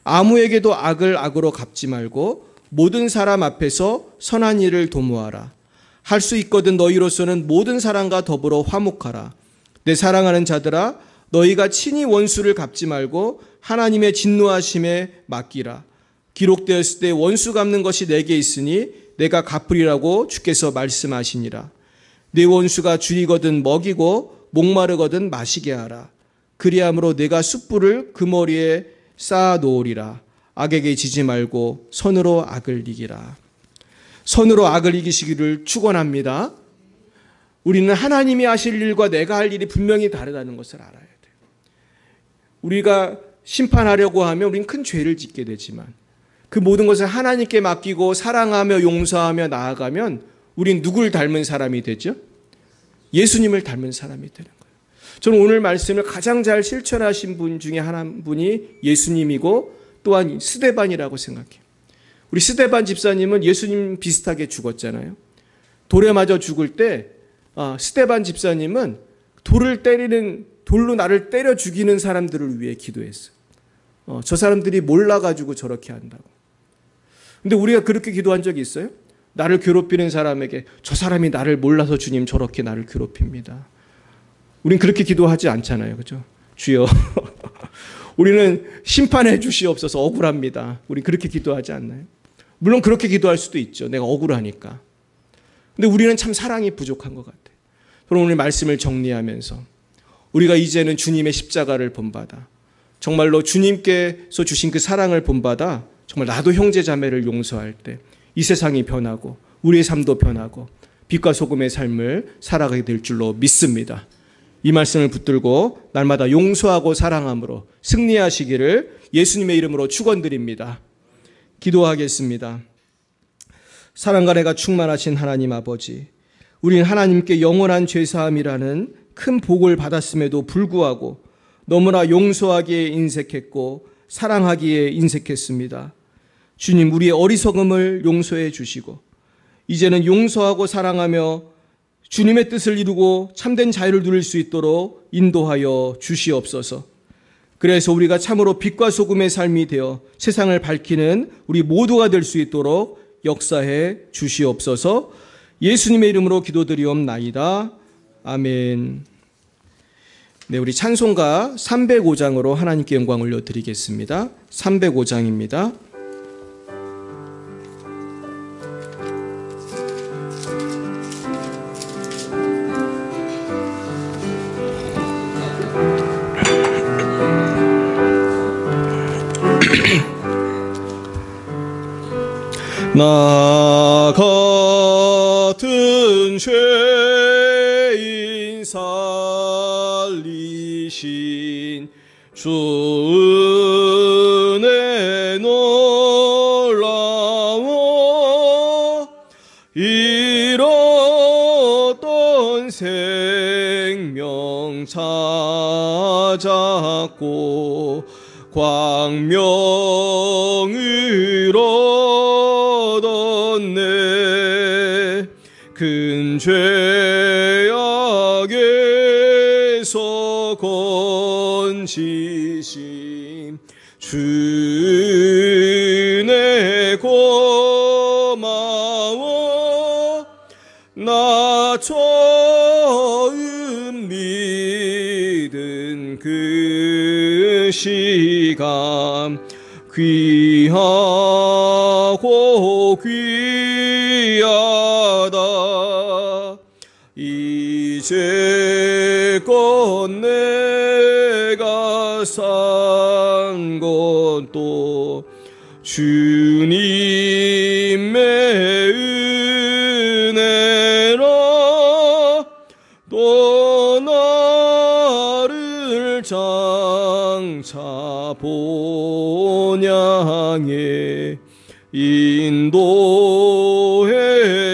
Speaker 1: 아무에게도 악을 악으로 갚지 말고 모든 사람 앞에서 선한 일을 도모하라. 할 수 있거든 너희로서는 모든 사람과 더불어 화목하라. 내 사랑하는 자들아 너희가 친히 원수를 갚지 말고 하나님의 진노하심에 맡기라. 기록되었을 때 원수 갚는 것이 내게 있으니 내가 갚으리라고 주께서 말씀하시니라. 내 원수가 줄이거든 먹이고 목마르거든 마시게 하라. 그리함으로 내가 숯불을 그 머리에 쌓아 놓으리라. 악에게 지지 말고 선으로 악을 이기라. 선으로 악을 이기시기를 축원합니다. 우리는 하나님이 하실 일과 내가 할 일이 분명히 다르다는 것을 알아야 돼요. 우리가 심판하려고 하면 우리는 큰 죄를 짓게 되지만 그 모든 것을 하나님께 맡기고 사랑하며 용서하며 나아가면 우린 누굴 닮은 사람이 되죠? 예수님을 닮은 사람이 되는 거예요. 저는 오늘 말씀을 가장 잘 실천하신 분 중에 한 분이 예수님이고 또한 스데반이라고 생각해요. 우리 스데반 집사님은 예수님 비슷하게 죽었잖아요. 돌에 맞아 죽을 때 스데반 집사님은 돌로 나를 때려 죽이는 사람들을 위해 기도했어요. 저 사람들이 몰라가지고 저렇게 한다고. 근데 우리가 그렇게 기도한 적이 있어요? 나를 괴롭히는 사람에게 저 사람이 나를 몰라서 주님 저렇게 나를 괴롭힙니다. 우린 그렇게 기도하지 않잖아요. 그렇죠? 주여 우리는 심판해 주시옵소서 억울합니다. 우린 그렇게 기도하지 않나요? 물론 그렇게 기도할 수도 있죠. 내가 억울하니까. 근데 우리는 참 사랑이 부족한 것 같아요. 그럼 오늘 말씀을 정리하면서 우리가 이제는 주님의 십자가를 본받아 정말로 주님께서 주신 그 사랑을 본받아 정말 나도 형제 자매를 용서할 때 이 세상이 변하고 우리의 삶도 변하고 빛과 소금의 삶을 살아가게 될 줄로 믿습니다. 이 말씀을 붙들고 날마다 용서하고 사랑함으로 승리하시기를 예수님의 이름으로 축원드립니다. 기도하겠습니다. 사랑과 은혜가 충만하신 하나님 아버지, 우리는 하나님께 영원한 죄사함이라는 큰 복을 받았음에도 불구하고 너무나 용서하기에 인색했고 사랑하기에 인색했습니다. 주님, 우리의 어리석음을 용서해 주시고 이제는 용서하고 사랑하며 주님의 뜻을 이루고 참된 자유를 누릴 수 있도록 인도하여 주시옵소서. 그래서 우리가 참으로 빛과 소금의 삶이 되어 세상을 밝히는 우리 모두가 될 수 있도록 역사해 주시옵소서. 예수님의 이름으로 기도드리옵나이다. 아멘. 네, 우리 찬송가 305장으로 하나님께 영광 올려드리겠습니다. 305장입니다. 나 같은 죄인 살리신 주 은혜 놀라워 잃었던 생명 찾았고 광명을 얻었네. 큰 죄악에서 건지심 주네 고마워. 나 처음 믿은 그 시간 귀하고 귀하다. 이제껏 내가 산 것도 주님의 은혜라. 또 나를 장차 본향에 인도해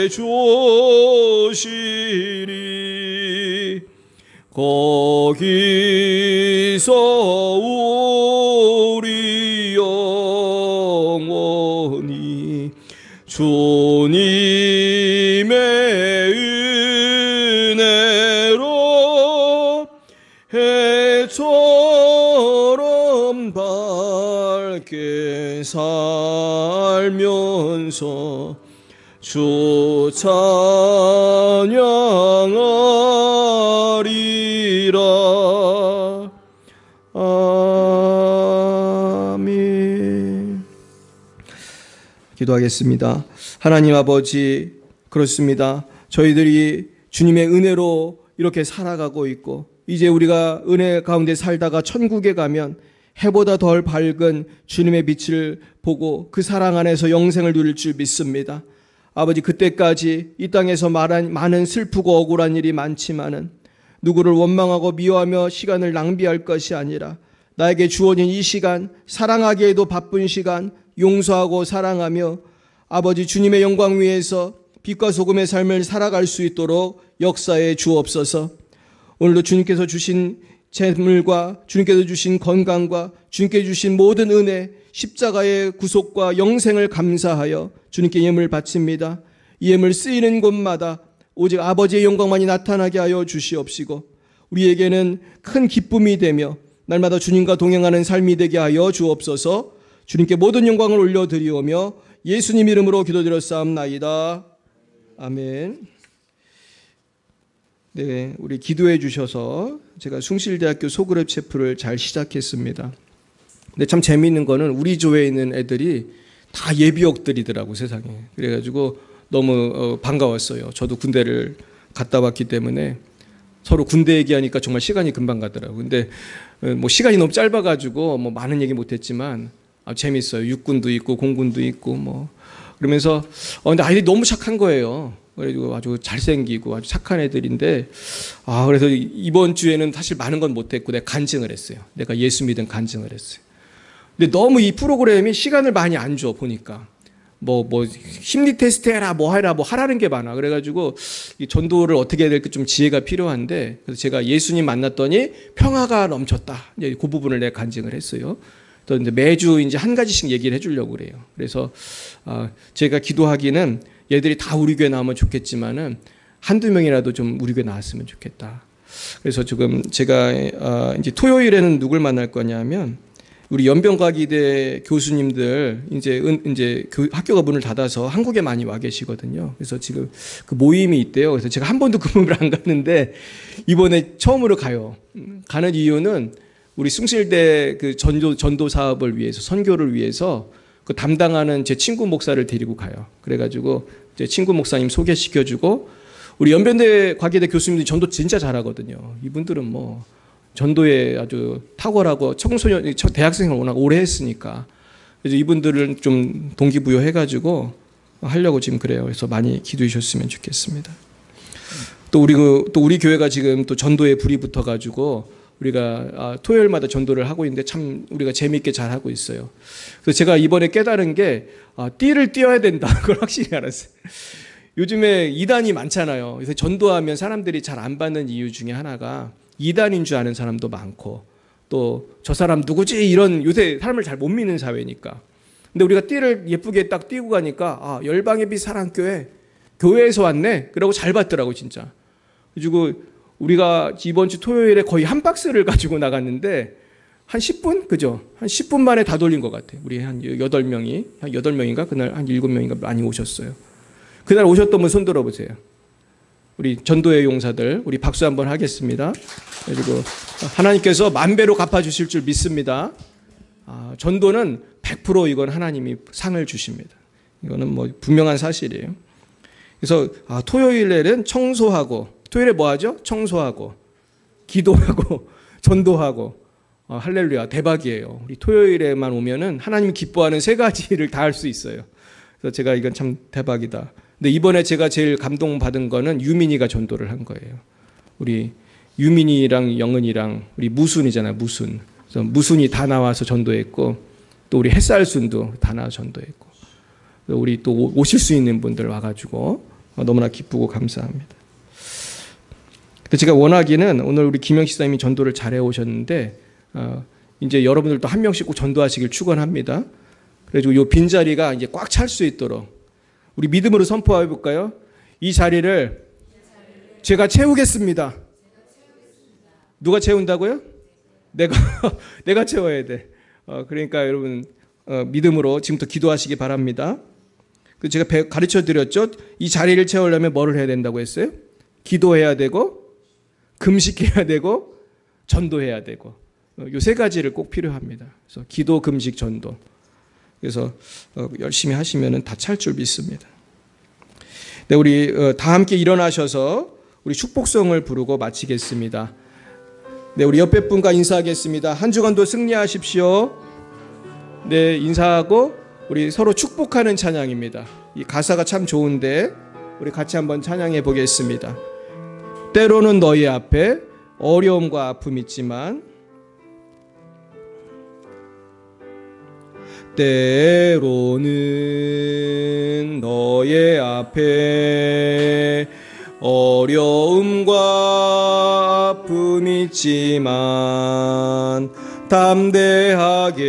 Speaker 1: 주시리. 거기서 우리 영원히 주님의 은혜로 해처럼 밝게 살면서 주 찬양하리라. 아멘. 기도하겠습니다. 하나님 아버지, 그렇습니다. 저희들이 주님의 은혜로 이렇게 살아가고 있고, 이제 우리가 은혜 가운데 살다가 천국에 가면 해보다 덜 밝은 주님의 빛을 보고 그 사랑 안에서 영생을 누릴 줄 믿습니다. 아버지, 그때까지 이 땅에서 많은 슬프고 억울한 일이 많지만은 누구를 원망하고 미워하며 시간을 낭비할 것이 아니라 나에게 주어진 이 시간, 사랑하기에도 바쁜 시간 용서하고 사랑하며 아버지 주님의 영광 위에서 빛과 소금의 삶을 살아갈 수 있도록 역사해 주옵소서. 오늘도 주님께서 주신 재물과 주님께서 주신 건강과 주님께 주신 모든 은혜, 십자가의 구속과 영생을 감사하여 주님께 예물을 바칩니다. 이 예물 쓰이는 곳마다 오직 아버지의 영광만이 나타나게 하여 주시옵시고 우리에게는 큰 기쁨이 되며 날마다 주님과 동행하는 삶이 되게 하여 주옵소서. 주님께 모든 영광을 올려드리오며 예수님 이름으로 기도드렸사옵나이다. 아멘. 네, 우리 기도해 주셔서 제가 숭실대학교 소그룹 체프를 잘 시작했습니다. 근데 참 재미있는 거는 우리 조에 있는 애들이 다 예비역들이더라고, 세상에. 그래가지고 너무 반가웠어요. 저도 군대를 갔다 왔기 때문에 서로 군대 얘기하니까 정말 시간이 금방 가더라고. 근데 뭐 시간이 너무 짧아가지고 뭐 많은 얘기 못했지만 재밌어요. 육군도 있고 공군도 있고 뭐 그러면서 근데 아이들이 너무 착한 거예요. 그래가지고 아주 잘생기고 아주 착한 애들인데 그래서 이번 주에는 사실 많은 건 못했고 내가 간증을 했어요. 내가 예수 믿은 간증을 했어요. 근데 너무 이 프로그램이 시간을 많이 안 줘 보니까 뭐 심리 테스트 해라 뭐 해라 뭐 하라는 게 많아. 그래가지고 이 전도를 어떻게 해야 될까 좀 지혜가 필요한데 그래서 제가 예수님 만났더니 평화가 넘쳤다. 이제 그 부분을 내가 간증을 했어요. 또 이제 매주 이제 한 가지씩 얘기를 해주려고 그래요. 그래서 제가 기도하기는 얘들이 다 우리 교회 나오면 좋겠지만은 한두 명이라도 좀 우리 교회 나왔으면 좋겠다. 그래서 지금 제가 이제 토요일에는 누굴 만날 거냐면 우리 연변과기대 교수님들 이제 학교가 문을 닫아서 한국에 많이 와 계시거든요. 그래서 지금 그 모임이 있대요. 그래서 제가 한 번도 그 모임을 안 갔는데 이번에 처음으로 가요. 가는 이유는 우리 숭실대 그 전도 사업을 위해서 선교를 위해서 그 담당하는 제 친구 목사를 데리고 가요. 그래가지고 제 친구 목사님 소개시켜주고 우리 연변대 과기대 교수님들이 전도 진짜 잘하거든요. 이분들은 뭐 전도에 아주 탁월하고 대학생을 워낙 오래 했으니까 그래서 이분들을 좀 동기부여해가지고 하려고 지금 그래요. 그래서 많이 기도해 주셨으면 좋겠습니다. 또 우리 교회가 지금 또 전도에 불이 붙어가지고 우리가 토요일마다 전도를 하고 있는데 참 우리가 재미있게 잘 하고 있어요. 그래서 제가 이번에 깨달은 게 띠를 띄어야 된다. 그걸 확실히 알았어요. 요즘에 이단이 많잖아요. 그래서 전도하면 사람들이 잘 안 받는 이유 중에 하나가 이단인 줄 아는 사람도 많고 또 저 사람 누구지 이런 요새 사람을 잘 못 믿는 사회니까. 근데 우리가 띠를 예쁘게 딱 띄고 가니까 열방의 빛 사랑교회 교회에서 왔네. 그러고 잘 받더라고 진짜. 그리고 우리가 이번 주 토요일에 거의 한 박스를 가지고 나갔는데 한 10분? 그죠? 한 10분 만에 다 돌린 것 같아요. 우리 한 8명이, 한 8명인가? 그날 한 7명인가 많이 오셨어요. 그날 오셨던 분 손 들어보세요. 우리 전도의 용사들, 우리 박수 한번 하겠습니다. 그리고 하나님께서 만배로 갚아주실 줄 믿습니다. 전도는 100% 이건 하나님이 상을 주십니다. 이거는 뭐 분명한 사실이에요. 그래서 토요일에는 청소하고, 토요일에 뭐 하죠? 청소하고, 기도하고, 전도하고, 할렐루야, 대박이에요. 우리 토요일에만 오면은 하나님이 기뻐하는 3가지를 다 할 수 있어요. 그래서 제가 이건 참 대박이다. 근데 이번에 제가 제일 감동받은 거는 유민이가 전도를 한 거예요. 우리 유민이랑 영은이랑 우리 무순이잖아요, 무순. 그래서 무순이 다 나와서 전도했고, 또 우리 햇살순도 다 나와서 전도했고, 우리 또 오실 수 있는 분들 와가지고 너무나 기쁘고 감사합니다. 근데 제가 원하기는 오늘 우리 김영식 사님이 전도를 잘해 오셨는데 이제 여러분들도 한 명씩 꼭 전도하시길 축원합니다. 그래가지고 이 빈자리가 이제 꽉 찰 수 있도록 우리 믿음으로 선포해 볼까요? 이 자리를 제가 채우겠습니다. 누가 채운다고요? 내가 채워야 돼. 그러니까 여러분 믿음으로 지금부터 기도하시기 바랍니다. 제가 가르쳐 드렸죠. 이 자리를 채우려면 뭐를 해야 된다고 했어요? 기도해야 되고, 금식해야 되고, 전도해야 되고, 이 3가지를 꼭 필요합니다. 그래서 기도, 금식, 전도. 그래서 열심히 하시면은 다 찰 줄 믿습니다. 네, 우리 다 함께 일어나셔서 우리 축복성을 부르고 마치겠습니다. 네, 우리 옆에 분과 인사하겠습니다. 한 주간도 승리하십시오. 네, 인사하고 우리 서로 축복하는 찬양입니다. 이 가사가 참 좋은데 우리 같이 한번 찬양해 보겠습니다. 때로는 너희 앞에 어려움과 아픔이 있지만 때로는 너의 앞에 어려움과 아픔이 있지만 담대하게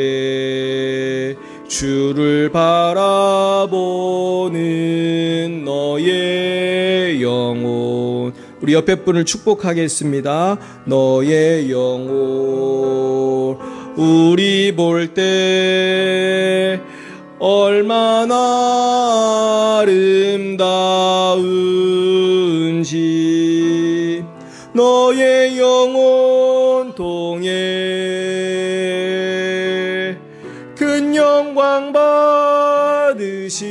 Speaker 1: 주를 바라보는 너의 영혼. 우리 옆에 분을 축복하겠습니다. 너의 영혼 우리 볼 때 얼마나 아름다운지 너의 영혼 통해 큰 영광 받으시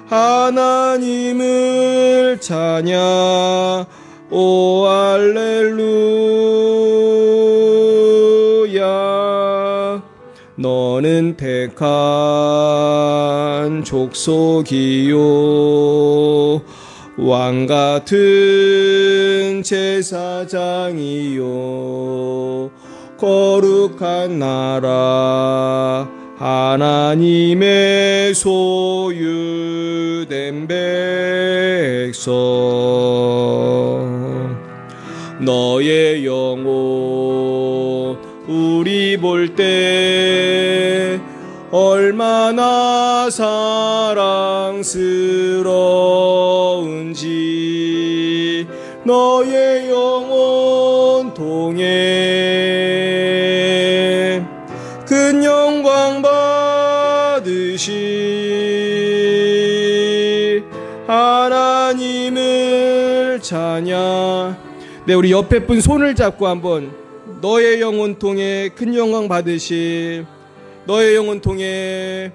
Speaker 1: 하나님을 찬양 오 할렐루야. 너는 택한 족속이요 왕같은 제사장이요 거룩한 나라 하나님의 소유된 백성. 너의 영혼 우리 볼 때 얼마나 사랑스러운지 너의 영혼 통해 큰 영광 받으시 하나님을 찬양. 네, 우리 옆에 분 손을 잡고 한번 너의 영혼 통해 큰 영광 받으시 너의 영혼 통해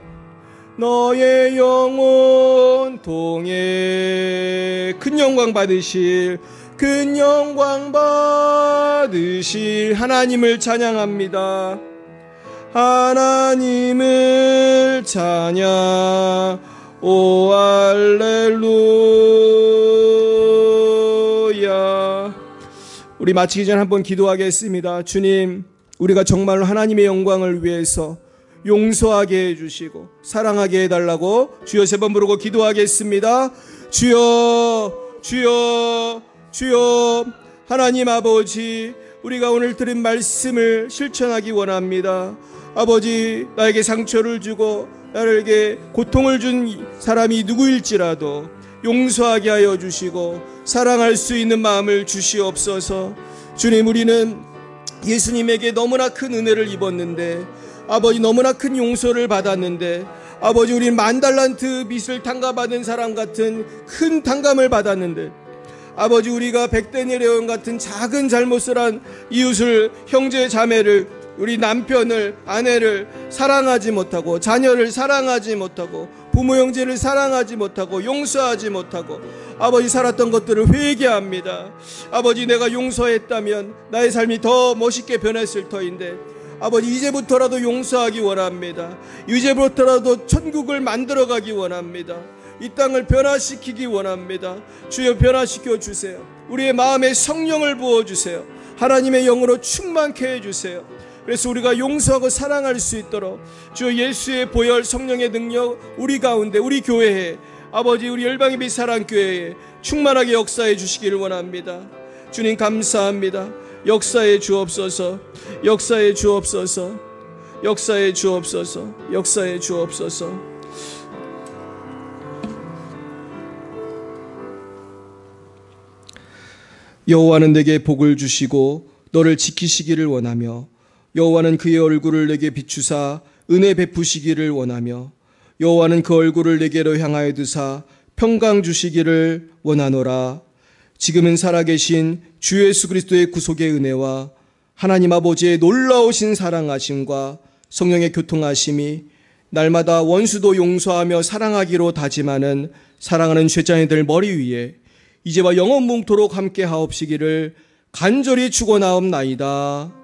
Speaker 1: 너의 영혼 통해 큰 영광 받으실 큰 영광 받으실 하나님을 찬양합니다. 하나님을 찬양. 오 할렐루야. 우리 마치기 전에 한번 기도하겠습니다. 주님, 우리가 정말로 하나님의 영광을 위해서 용서하게 해주시고 사랑하게 해달라고 주여 3번 부르고 기도하겠습니다. 주여, 주여, 주여. 하나님 아버지, 우리가 오늘 들은 말씀을 실천하기 원합니다. 아버지, 나에게 상처를 주고 나에게 고통을 준 사람이 누구일지라도 용서하게 하여 주시고 사랑할 수 있는 마음을 주시옵소서. 주님, 우리는 예수님에게 너무나 큰 은혜를 입었는데, 아버지 너무나 큰 용서를 받았는데, 아버지 우리는 10,000달란트 빚을 탕감받은 사람 같은 큰 탕감을 받았는데, 아버지 우리가 백데니엘의 같은 작은 잘못을 한 이웃을, 형제 자매를, 우리 남편을, 아내를 사랑하지 못하고, 자녀를 사랑하지 못하고, 부모 형제를 사랑하지 못하고, 용서하지 못하고, 아버지 살았던 것들을 회개합니다. 아버지, 내가 용서했다면 나의 삶이 더 멋있게 변했을 터인데, 아버지 이제부터라도 용서하기 원합니다. 이제부터라도 천국을 만들어가기 원합니다. 이 땅을 변화시키기 원합니다. 주여, 변화시켜 주세요. 우리의 마음에 성령을 부어주세요. 하나님의 영으로 충만케 해주세요. 그래서 우리가 용서하고 사랑할 수 있도록 주여 예수의 보혈, 성령의 능력 우리 가운데, 우리 교회에, 아버지 우리 열방의 빛 사랑교회에 충만하게 역사해 주시기를 원합니다. 주님 감사합니다. 역사해 주옵소서. 역사해 주옵소서. 역사해 주옵소서. 역사해 주옵소서. 여호와는 내게 복을 주시고 너를 지키시기를 원하며, 여호와는 그의 얼굴을 내게 비추사 은혜 베푸시기를 원하며, 여호와는 그 얼굴을 내게로 향하여 두사 평강 주시기를 원하노라. 지금은 살아계신 주 예수 그리스도의 구속의 은혜와 하나님 아버지의 놀라우신 사랑하심과 성령의 교통하심이 날마다 원수도 용서하며 사랑하기로 다짐하는 사랑하는 죄자녀들 머리 위에 이제와 영원뭉토록 함께 하옵시기를 간절히 축원하옵나이다.